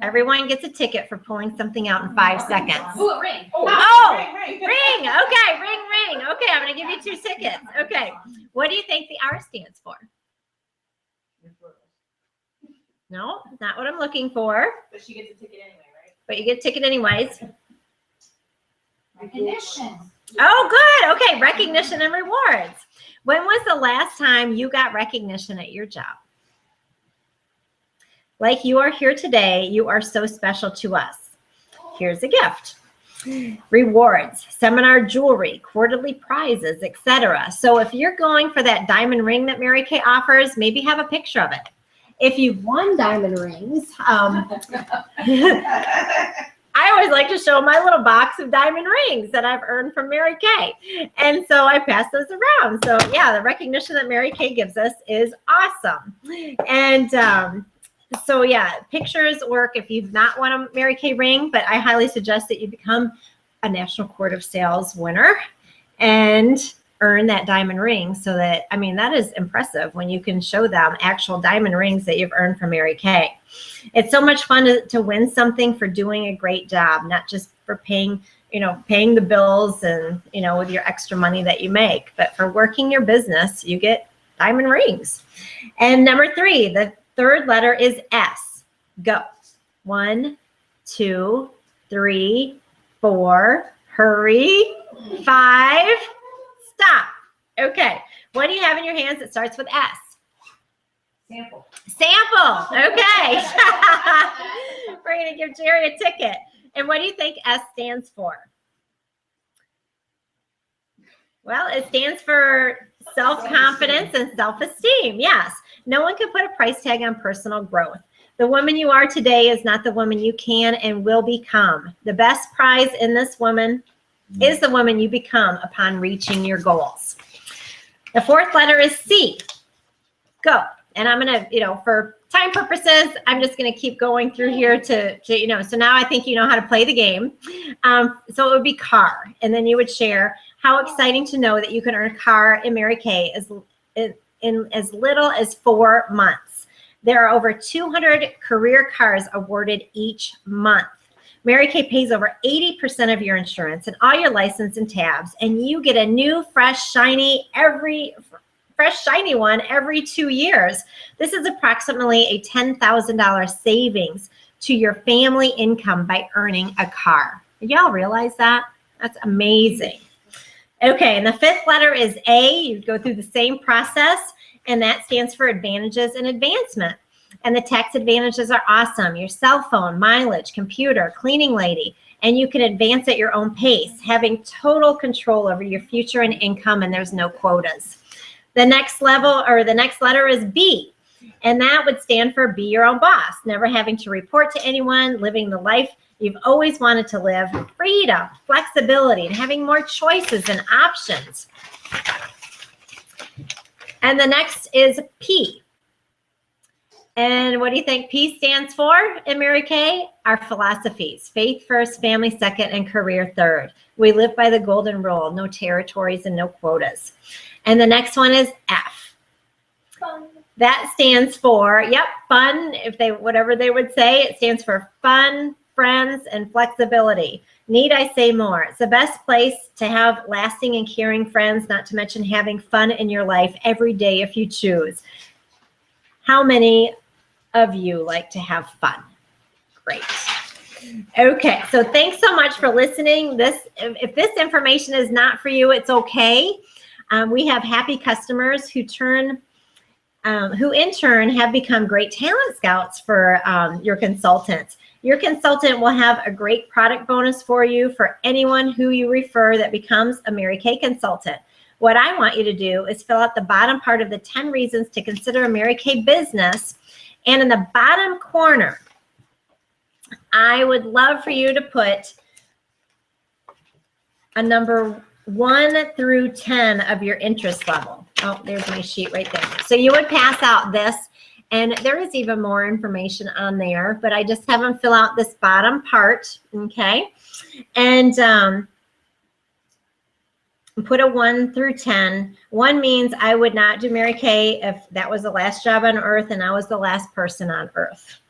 Everyone gets a ticket for pulling something out in 5 seconds. Ooh, a ring. Oh, ring. Okay, ring. Okay, I'm going to give you 2 tickets. Okay, what do you think the R stands for? No, not what I'm looking for. But she gets a ticket anyway, right? But you get a ticket anyways. Recognition. Oh, good. Okay, recognition and rewards. When was the last time you got recognition at your job? Like you are here today, you are so special to us. Here's a gift. Rewards, seminar jewelry, quarterly prizes, etc. So if you're going for that diamond ring that Mary Kay offers, maybe have a picture of it. If you've won diamond rings, I always like to show my little box of diamond rings that I've earned from Mary Kay. And so I pass those around. So yeah, the recognition that Mary Kay gives us is awesome. And so yeah, pictures work if you've not won a Mary Kay ring, but I highly suggest that you become a National Court of Sales winner and earn that diamond ring. So that, I mean, that is impressive when you can show them actual diamond rings that you've earned from Mary Kay. It's so much fun to win something for doing a great job, not just for paying the bills and, with your extra money that you make, but for working your business, you get diamond rings. And number 3, the third letter is S. Go. 1, 2, 3, 4. Hurry. 5. Stop. Okay. What do you have in your hands that starts with S? Sample. Sample. Okay. We're going to give Jerry a ticket. And what do you think S stands for? Well, it stands for self-confidence and self-esteem. Yes. No one can put a price tag on personal growth. The woman you are today is not the woman you can and will become. The best prize in this woman is the woman you become upon reaching your goals. The fourth letter is C. Go. And I'm going to, for time purposes, I'm just going to keep going through here to so now I think you know how to play the game. So it would be car. And then you would share how exciting to know that you can earn a car in Mary Kay in as little as 4 months. There are over 200 career cars awarded each month. Mary Kay pays over 80% of your insurance and all your license and tabs, and you get a new, fresh, shiny one every 2 years. This is approximately a $10,000 savings to your family income by earning a car. Did y'all realize that? That's amazing. Okay, and the fifth letter is A. You go through the same process, and that stands for advantages and advancement. And the tax advantages are awesome. Your cell phone, mileage, computer, cleaning lady, and you can advance at your own pace, having total control over your future and income, and there's no quotas. The next level, or the next letter, is B, and that would stand for be your own boss, never having to report to anyone, living the life you've always wanted to live, freedom, flexibility, and having more choices and options. And the next is P. And what do you think P stands for in Mary Kay? Our philosophies: faith first, family second, and career third. We live by the golden rule: no territories and no quotas. And the next one is F. Fun. That stands for, yep, fun. If they, whatever they would say, it stands for fun, friends, and flexibility. Need I say more? It's the best place to have lasting and caring friends, not to mention having fun in your life every day if you choose. How many of you like to have fun? Great. Okay, so thanks so much for listening. If this information is not for you, it's okay. We have happy customers who in turn have become great talent scouts for your consultants. Your consultant will have a great product bonus for you for anyone who you refer that becomes a Mary Kay consultant. What I want you to do is fill out the bottom part of the 10 reasons to consider a Mary Kay business. And in the bottom corner, I would love for you to put a number 1 through 10 of your interest level. Oh, there's my sheet right there. So you would pass out this, and there is even more information on there, but I just have them fill out this bottom part, okay? And put a 1 through 10. 1 means I would not do Mary Kay if that was the last job on earth and I was the last person on earth.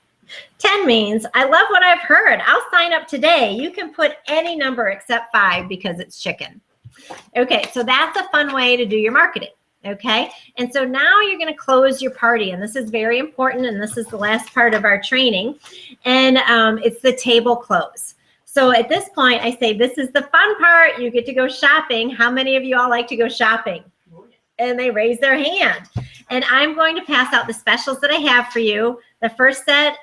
10 means I love what I've heard. I'll sign up today. You can put any number except 5 because it's chicken. Okay, so that's a fun way to do your marketing. Okay, and so now you're going to close your party, and this is very important, and this is the last part of our training, and it's the table close. So at this point, I say, this is the fun part. You get to go shopping. How many of you all like to go shopping? And they raise their hand. And I'm going to pass out the specials that I have for you. The first set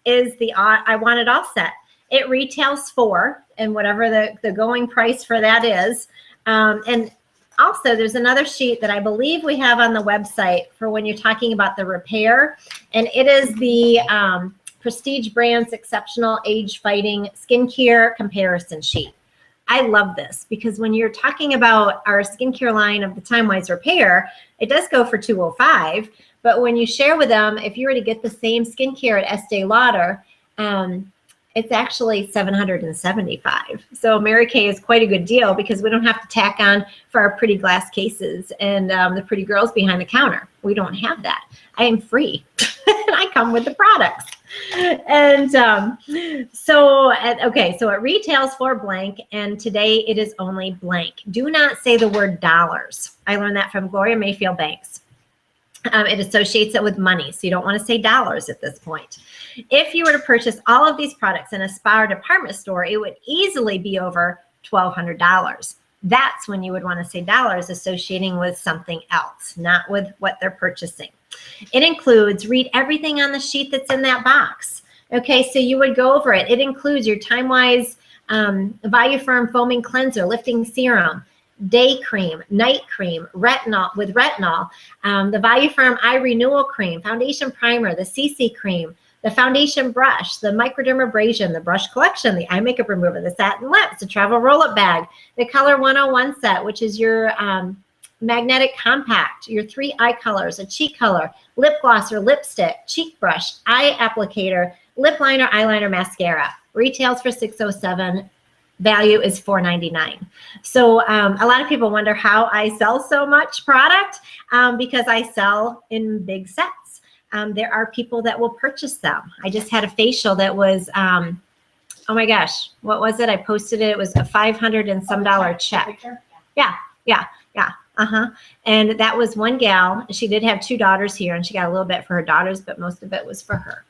is the I Want It All set. It retails $4, and whatever the going price for that is. And also, there's another sheet that I believe we have on the website for when you're talking about the repair, and it is the Prestige Brands Exceptional Age Fighting Skincare Comparison Sheet. I love this because when you're talking about our skincare line of the Time-Wise Repair, it does go for $205, but when you share with them, if you were to get the same skincare at Estee Lauder, it's actually $775. So Mary Kay is quite a good deal because we don't have to tack on for our pretty glass cases and the pretty girls behind the counter. We don't have that. I am free. I come with the products. And so it retails for blank, and today it is only blank. Do not say the word dollars. I learned that from Gloria Mayfield Banks. It associates it with money, so you don't want to say dollars at this point. If you were to purchase all of these products in a spa or department store, it would easily be over $1,200. That's when you would want to say dollars, associating with something else, not with what they're purchasing. It includes, read everything on the sheet that's in that box. Okay, so you would go over it. It includes your Time-Wise Voluform Foaming Cleanser, Lifting Serum, Day Cream, Night Cream, Retinol, with Retinol, the Voluform Eye Renewal Cream, Foundation Primer, the CC Cream, the Foundation Brush, the Microdermabrasion, the Brush Collection, the Eye Makeup Remover, the Satin Lips, the Travel Roll-Up Bag, the Color 101 set, which is your Magnetic Compact, your 3 eye colors, a cheek color, lip gloss or lipstick, cheek brush, eye applicator, lip liner, eyeliner, mascara. Retails for $607. Value is $499. So a lot of people wonder how I sell so much product because I sell in big sets. There are people that will purchase them. I just had a facial that was, oh my gosh, what was it? I posted it. It was a $500 and some check. Yeah. And that was one gal. She did have 2 daughters here, and she got a little bit for her daughters, but most of it was for her.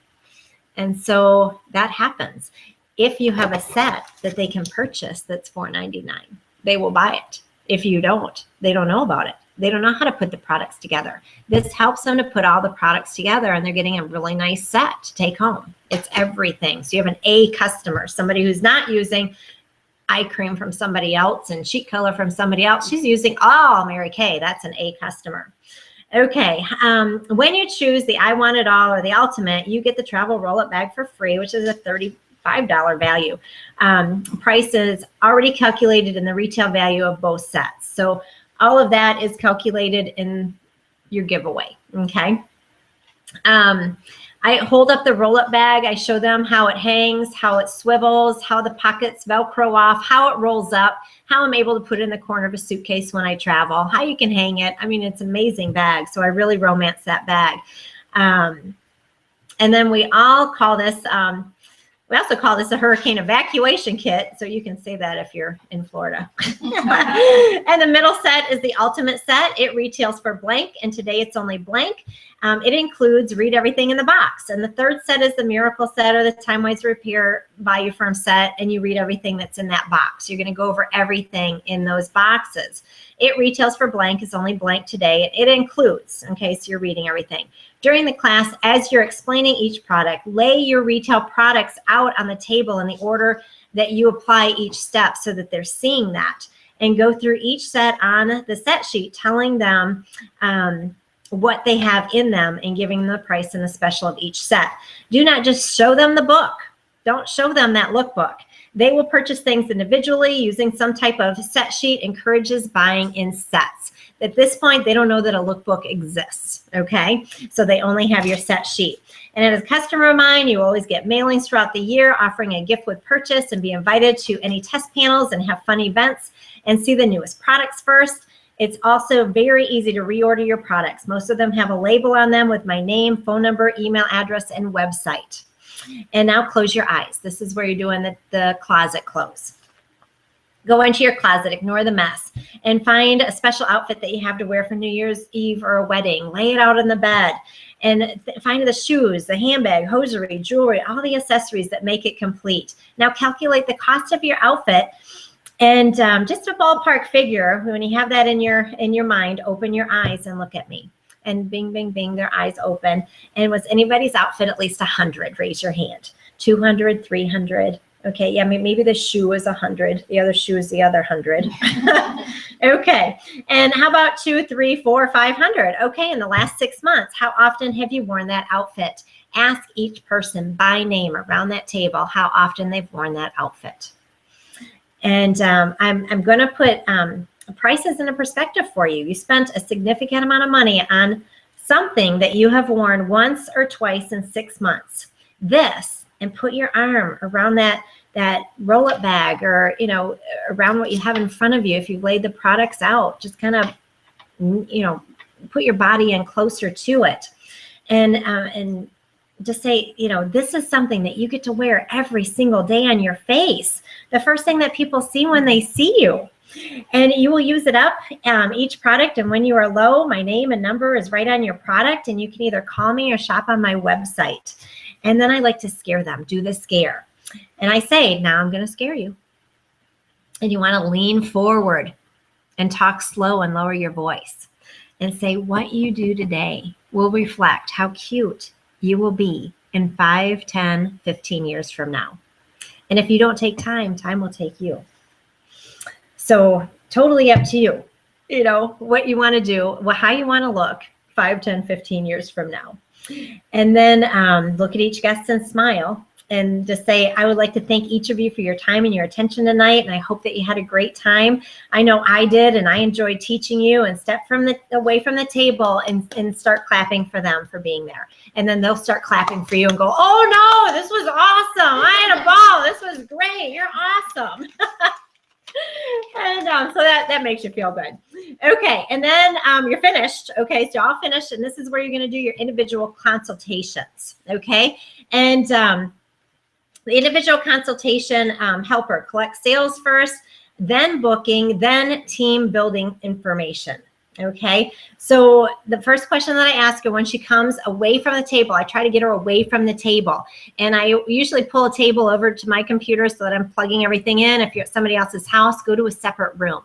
And so that happens. If you have a set that they can purchase that's $499, they will buy it. If you don't, they don't know about it. They don't know how to put the products together. This helps them to put all the products together, and they're getting a really nice set to take home. It's everything. So you have an A customer, somebody who's not using eye cream from somebody else and cheek color from somebody else. She's using all Mary Kay. That's an A customer. Okay, when you choose the I Want It All or the Ultimate, you get the travel roll-up bag for free, which is a $35 value. Price is already calculated in the retail value of both sets. So all of that is calculated in your giveaway, okay? I hold up the roll-up bag. I show them how it hangs, how it swivels, how the pockets Velcro off, how it rolls up, how I'm able to put it in the corner of a suitcase when I travel, how you can hang it. I mean, it's an amazing bag. So I really romance that bag. And then we all call this, we also call this a hurricane evacuation kit. So you can say that if you're in Florida. And the middle set is the ultimate set. It retails for blank, and today it's only blank. It includes read everything in the box. And the third set is the miracle set or the time-wise repair value firm set, and you read everything that's in that box. You're going to go over everything in those boxes. It retails for blank. It's only blank today. It includes, okay, so you're reading everything. During the class, as you're explaining each product, lay your retail products out on the table in the order that you apply each step so that they're seeing that, and go through each set on the set sheet, telling them what they have in them and giving them the price and the special of each set. Do not just show them the book. Don't show them that lookbook. They will purchase things individually using some type of set sheet. Encourages buying in sets. At this point, they don't know that a lookbook exists, okay? So they only have your set sheet. And as a customer of mine, you always get mailings throughout the year offering a gift with purchase, and be invited to any test panels and have fun events and see the newest products first. It's also very easy to reorder your products. Most of them have a label on them with my name, phone number, email address, and website. And now close your eyes. This is where you're doing the closet close. Go into your closet, ignore the mess, and find a special outfit that you have to wear for New Year's Eve or a wedding. Lay it out on the bed, and find the shoes, the handbag, hosiery, jewelry, all the accessories that make it complete. Now calculate the cost of your outfit, and just a ballpark figure. When you have that in your mind, open your eyes and look at me. And bing, bing, bing, their eyes open. And was anybody's outfit at least 100? Raise your hand. 200, 300. Okay, yeah, maybe the shoe is 100. The other shoe is the other 100. Okay, and how about 2, 3, 4, 500? Okay, in the last 6 months, how often have you worn that outfit? Ask each person by name around that table how often they've worn that outfit. And I'm going to put prices into perspective for you. You spent a significant amount of money on something that you have worn once or twice in 6 months. This, and put your arm around that roll-up bag, or around what you have in front of you. If you laid the products out, just kind of put your body in closer to it, and just say, this is something that you get to wear every single day on your face. The first thing that people see when they see you. And you will use it up, each product. And when you are low, my name and number is right on your product. And you can either call me or shop on my website. And then I like to scare them, do the scare. And I say, now I'm going to scare you. And you want to lean forward and talk slow and lower your voice. And say, what you do today will reflect how cute you will be in 5, 10, 15 years from now. And if you don't take time, time will take you. So totally up to you, what you want to do, how you want to look 5, 10, 15 years from now. And then look at each guest and smile, and just say, I would like to thank each of you for your time and your attention tonight. And I hope that you had a great time. I know I did, and I enjoyed teaching you. And step away from the table and start clapping for them for being there. And then they'll start clapping for you and go, oh no, this was awesome. I had a ball. This was great. You're awesome. And so that makes you feel good. Okay, and then you're finished. Okay, so all finished, and this is where you're going to do your individual consultations. Okay, and the individual consultation helper collects sales first, then booking, then team building information. Okay, so the first question that I ask her when she comes away from the table, I try to get her away from the table. And I usually pull a table over to my computer so that I'm plugging everything in. If you're at somebody else's house, go to a separate room.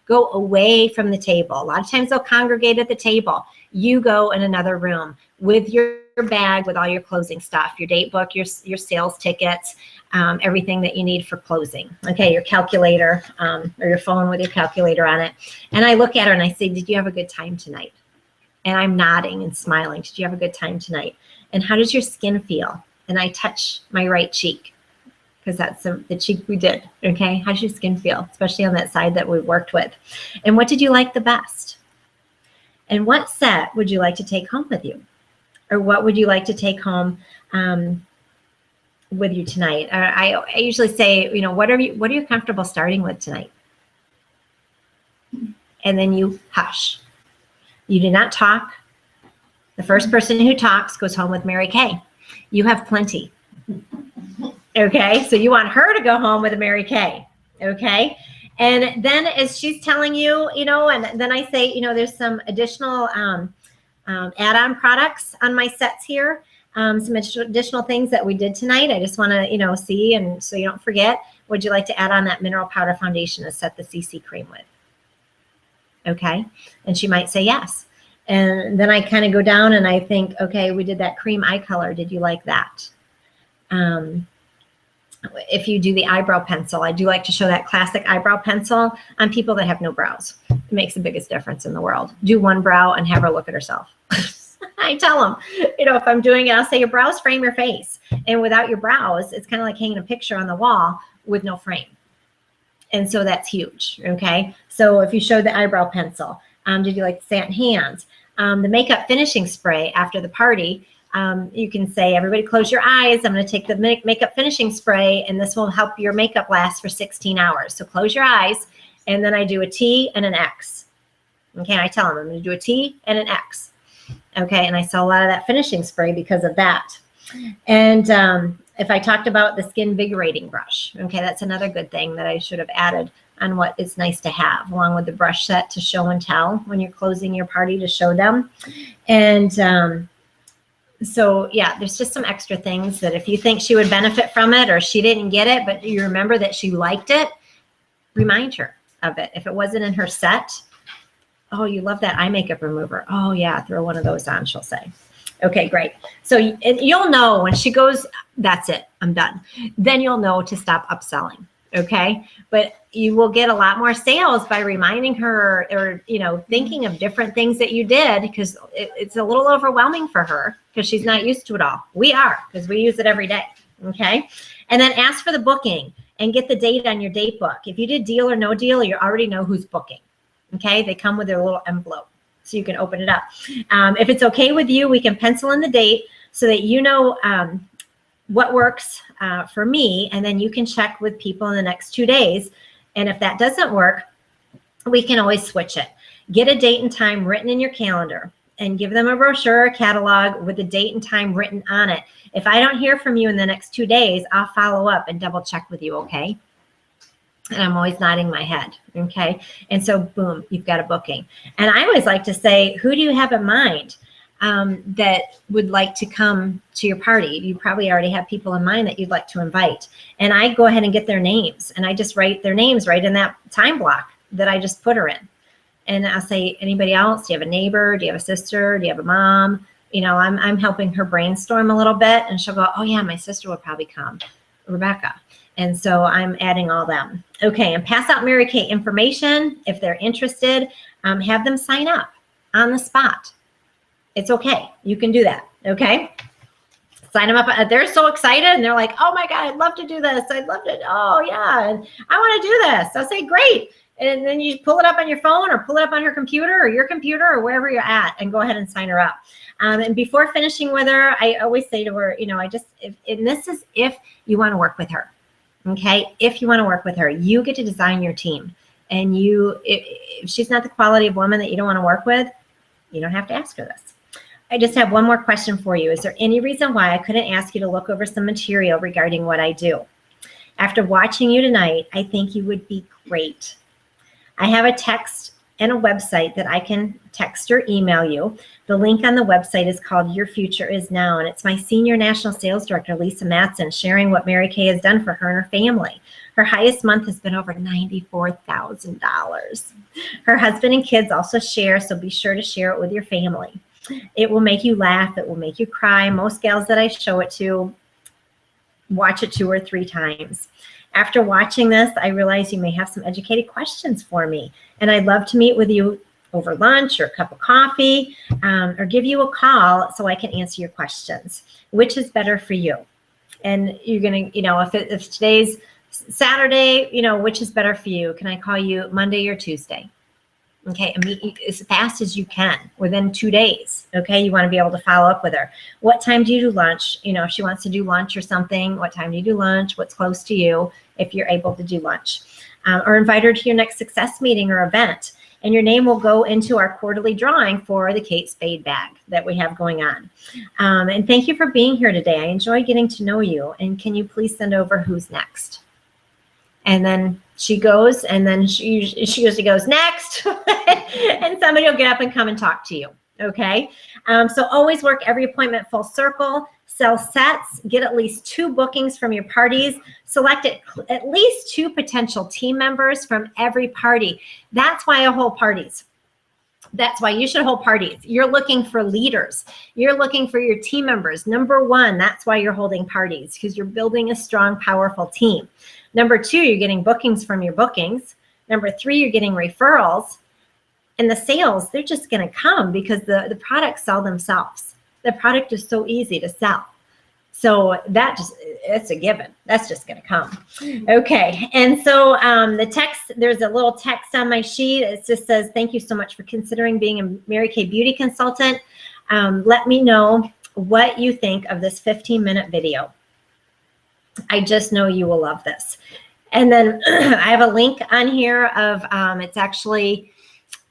Go away from the table. A lot of times they'll congregate at the table. You go in another room with your bag with all your closing stuff, your date book, your sales tickets, everything that you need for closing. Okay, your calculator or your phone with your calculator on it. And I look at her and I say, did you have a good time tonight? And I'm nodding and smiling. Did you have a good time tonight? And how does your skin feel? And I touch my right cheek because that's the cheek we did. Okay, how's your skin feel? Especially on that side that we worked with. And what did you like the best? And what set would you like to take home with you? Or what would you like to take home with you tonight? I usually say, you know, what are you comfortable starting with tonight? And then you hush. You do not talk. The first person who talks goes home with Mary Kay. You have plenty. Okay, so you want her to go home with a Mary Kay. Okay, and then as she's telling you, you know, and then I say, you know, there's some additional add-on products on my sets here. Some additional things that we did tonight. I just want to, you know, see, and so you don't forget. Would you like to add on that mineral powder foundation to set the CC cream with? Okay, and she might say yes. And then I kind of go down and I think, okay, we did that cream eye color. Did you like that? If you do the eyebrow pencil, I do like to show that classic eyebrow pencil on people that have no brows. It makes the biggest difference in the world. Do one brow and have her look at herself. I tell them, you know, if I'm doing it, I'll say your brows frame your face. And without your brows, it's kind of like hanging a picture on the wall with no frame. And so that's huge, okay? So if you show the eyebrow pencil, did you like the satin hands? The makeup finishing spray after the party, you can say, everybody close your eyes. I'm going to take the makeup finishing spray, and this will help your makeup last for 16 hours. So close your eyes, and then I do a T and an X. Okay, I tell them I'm going to do a T and an X. Okay, and I sell a lot of that finishing spray because of that. And if I talked about the skin invigorating brush, okay, that's another good thing that I should have added on what is nice to have, along with the brush set to show and tell when you're closing your party to show them. And so, yeah, there's just some extra things that if you think she would benefit from it or she didn't get it, but you remember that she liked it, remind her of it. If it wasn't in her set, oh, you love that eye makeup remover. Oh, yeah, throw one of those on, she'll say. Okay, great. So you'll know when she goes, that's it, I'm done. Then you'll know to stop upselling, okay? But you will get a lot more sales by reminding her or you know, thinking of different things that you did, because it's a little overwhelming for her because she's not used to it all. We are, because we use it every day, okay? And then ask for the booking and get the date on your date book. If you did deal or no deal, you already know who's booking, okay? They come with their little envelope, so you can open it up. If it's okay with you, we can pencil in the date so that you know what works for me, and then you can check with people in the next 2 days. And if that doesn't work, we can always switch it. Get a date and time written in your calendar and give them a brochure or catalog with the date and time written on it. If I don't hear from you in the next 2 days, I'll follow up and double check with you, okay? And I'm always nodding my head, okay? And so, boom, you've got a booking. And I always like to say, who do you have in mind that would like to come to your party? You probably already have people in mind that you'd like to invite. And I go ahead and get their names, and I just write their names right in that time block that I just put her in. And I'll say, anybody else? Do you have a neighbor? Do you have a sister? Do you have a mom? You know, I'm helping her brainstorm a little bit, and she'll go, oh yeah, my sister would probably come, Rebecca. And so I'm adding all them. Okay, and pass out Mary Kay information. If they're interested, have them sign up on the spot. It's okay. You can do that, okay? Sign them up. They're so excited, and they're like, oh my God, I'd love to do this. I'd love to, oh yeah, and I want to do this. I'll say, great. And then you pull it up on your phone or pull it up on her computer or your computer or wherever you're at and go ahead and sign her up. And before finishing with her, I always say to her, you know, and this is if you want to work with her. Okay, if you want to work with her, you get to design your team. And if she's not the quality of woman that you don't want to work with, you don't have to ask her this. I just have one more question for you. Is there any reason why I couldn't ask you to look over some material regarding what I do? After watching you tonight, I think you would be great. I have a text and a website that I can text or email you. The link on the website is called Your Future Is Now, and it's my Senior National Sales Director, Lisa Matson, sharing what Mary Kay has done for her and her family. Her highest month has been over $94,000. Her husband and kids also share, so be sure to share it with your family. It will make you laugh. It will make you cry. Most gals that I show it to watch it 2 or 3 times. After watching this, I realize you may have some educated questions for me, and I'd love to meet with you over lunch or a cup of coffee, or give you a call so I can answer your questions. Which is better for you? And you're going to, if today's Saturday, which is better for you? Can I call you Monday or Tuesday? Okay, and meet as fast as you can within 2 days. Okay, you want to be able to follow up with her. What time do you do lunch? If she wants to do lunch or something, what time do you do lunch? What's close to you if you're able to do lunch? Or invite her to your next success meeting or event. And your name will go into our quarterly drawing for the Kate Spade bag that we have going on. And thank you for being here today. I enjoy getting to know you. And can you please send over who's next? And then she goes, and then she usually goes next, and somebody will get up and come and talk to you. Okay. So always work every appointment full circle, sell sets, get at least 2 bookings from your parties, select at least 2 potential team members from every party. That's why I hold parties. That's why you should hold parties. You're looking for leaders. You're looking for your team members. Number 1, that's why you're holding parties, because you're building a strong, powerful team. Number 2, you're getting bookings from your bookings. Number 3, you're getting referrals. And the sales, they're just going to come because the products sell themselves. The product is so easy to sell. So it's a given. That's just going to come. Okay. And so the text, there's a little text on my sheet. It just says, thank you so much for considering being a Mary Kay beauty consultant. Let me know what you think of this 15-minute video. I just know you will love this. And then I have a link on here of, it's actually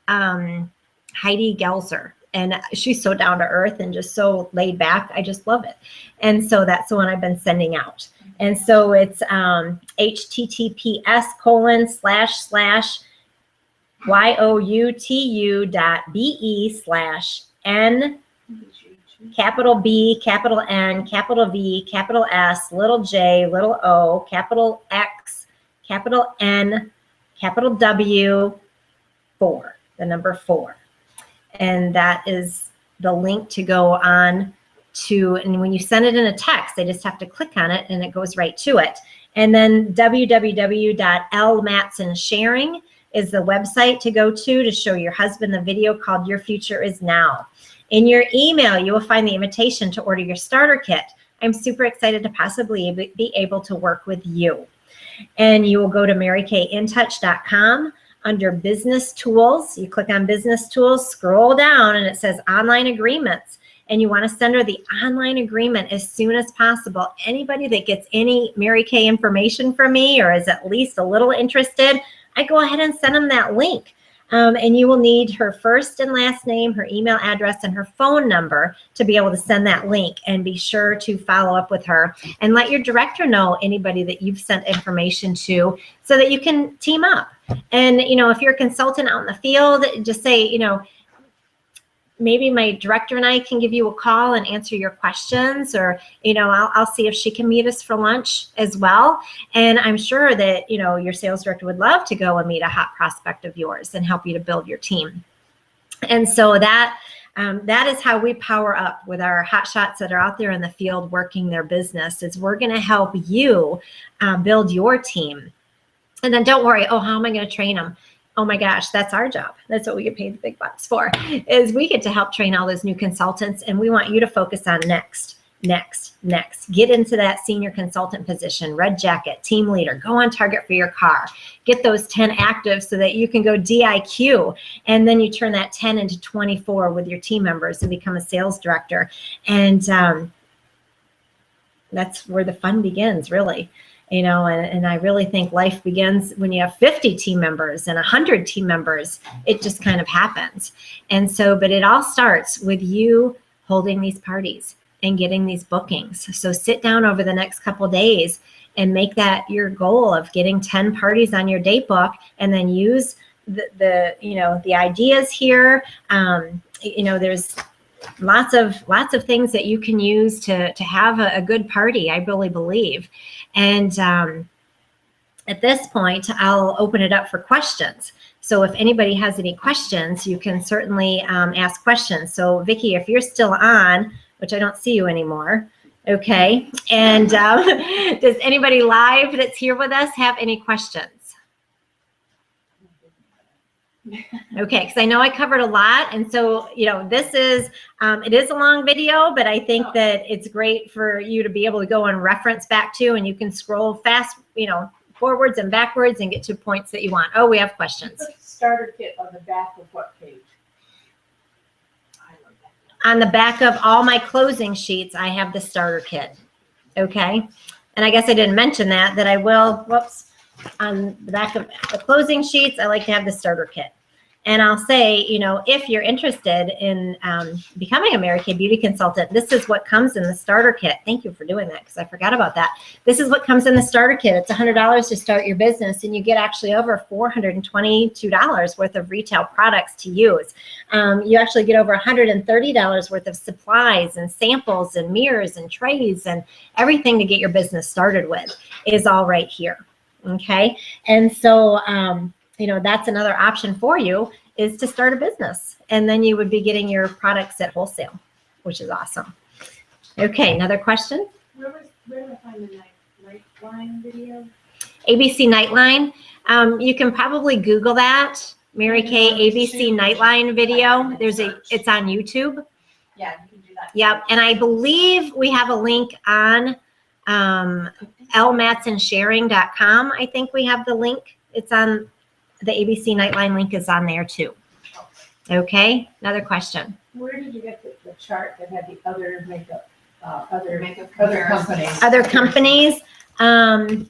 Heidi Gelser. And she's so down to earth and just so laid back. I just love it. And so that's the one I've been sending out. And so it's https://youtu.be/n capital B, capital N, capital V, capital S, little j, little o, capital X, capital N, capital W, 4, the number 4. And that is the link to go on to, and when you send it in a text, they just have to click on it and it goes right to it. And then www.lmatsonsharing is the website to go to show your husband the video called Your Future Is Now. In your email, you will find the invitation to order your starter kit. I'm super excited to possibly be able to work with you. And you will go to marykayintouch.com. Under business tools, you click on business tools, scroll down, and it says online agreements. And you want to send her the online agreement as soon as possible. Anybody that gets any Mary Kay information from me or is at least a little interested, I go ahead and send them that link. And you will need her first and last name, her email address, and her phone number to be able to send that link. And be sure to follow up with her and let your director know anybody that you've sent information to so that you can team up. And, if you're a consultant out in the field, just say, maybe my director and I can give you a call and answer your questions, or, I'll see if she can meet us for lunch as well. And I'm sure that, your sales director would love to go and meet a hot prospect of yours and help you to build your team. And so that is how we power up with our hot shots that are out there in the field working their business, is we're going to help you build your team. And then don't worry, how am I going to train them? Oh my gosh, that's our job. That's what we get paid the big bucks for, is we get to help train all those new consultants, and we want you to focus on next. Get into that senior consultant position, red jacket, team leader, go on target for your car. Get those 10 active so that you can go DIQ, and then you turn that 10 into 24 with your team members and become a sales director. And that's where the fun begins, really. And I really think life begins when you have 50 team members and 100 team members. It just kind of happens. And so, but it all starts with you holding these parties and getting these bookings. So sit down over the next couple of days and make that your goal of getting 10 parties on your date book, and then use the ideas here. There's lots of things that you can use to have a good party, I really believe. And at this point, I'll open it up for questions. So if anybody has any questions, you can certainly ask questions. So Vicki, if you're still on, which I don't see you anymore, okay. And does anybody live that's here with us have any questions? Okay, because I know I covered a lot, and so this is it is a long video, but I think that it's great for you to be able to go and reference back to, and you can scroll fast, forwards and backwards and get to points that you want. Oh, we have questions. Put the starter kit on the back of what page? On the back of all my closing sheets, I have the starter kit. Okay, and I guess I didn't mention that I will. Whoops. On the back of the closing sheets, I like to have the starter kit. And I'll say, if you're interested in becoming a Mary Kay beauty consultant, this is what comes in the starter kit. Thank you for doing that, because I forgot about that. This is what comes in the starter kit. It's $100 to start your business, and you get actually over $422 worth of retail products to use. You actually get over $130 worth of supplies and samples and mirrors and trays and everything to get your business started with is all right here. Okay, and so that's another option for you, is to start a business, and then you would be getting your products at wholesale, which is awesome. Okay, another question. Where do I find the Nightline video? ABC Nightline. You can probably Google that, Mary Kay ABC Nightline video. It's on YouTube. Yeah, you can do that. Yep, and I believe we have a link on lmatsonsharing.com. I think we have the link. It's on the ABC Nightline link is on there too. Okay, another question. Where did you get the chart that had the other makeup, other companies? Other companies. I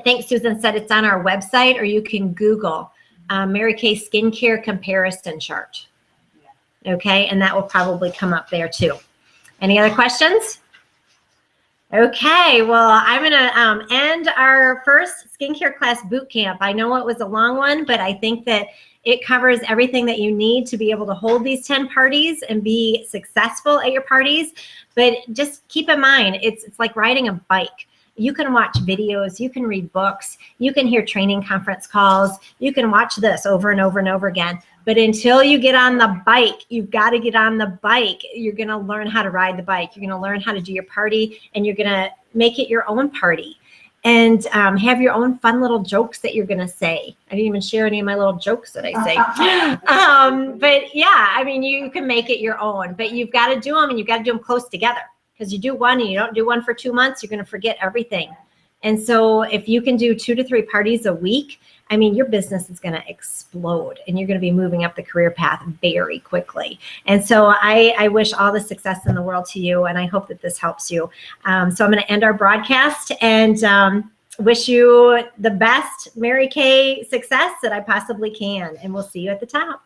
think Susan said it's on our website, or you can Google Mary Kay skincare comparison chart. Okay, and that will probably come up there too. Any other questions? Okay, well, I'm going to end our first skincare class boot camp. I know it was a long one, but I think that it covers everything that you need to be able to hold these 10 parties and be successful at your parties. But just keep in mind, it's like riding a bike. You can watch videos, you can read books, you can hear training conference calls, you can watch this over and over and over again. But until you get on the bike, you've got to get on the bike. You're going to learn how to ride the bike. You're going to learn how to do your party, and you're going to make it your own party, and have your own fun little jokes that you're going to say. I didn't even share any of my little jokes that I say. But yeah, I mean, you can make it your own, but you've got to do them, and you've got to do them close together, because you do one and you don't do one for 2 months, you're going to forget everything. And so if you can do 2 to 3 parties a week, I mean, your business is going to explode, and you're going to be moving up the career path very quickly. And so I wish all the success in the world to you, and I hope that this helps you. So I'm going to end our broadcast and wish you the best Mary Kay success that I possibly can. And we'll see you at the top.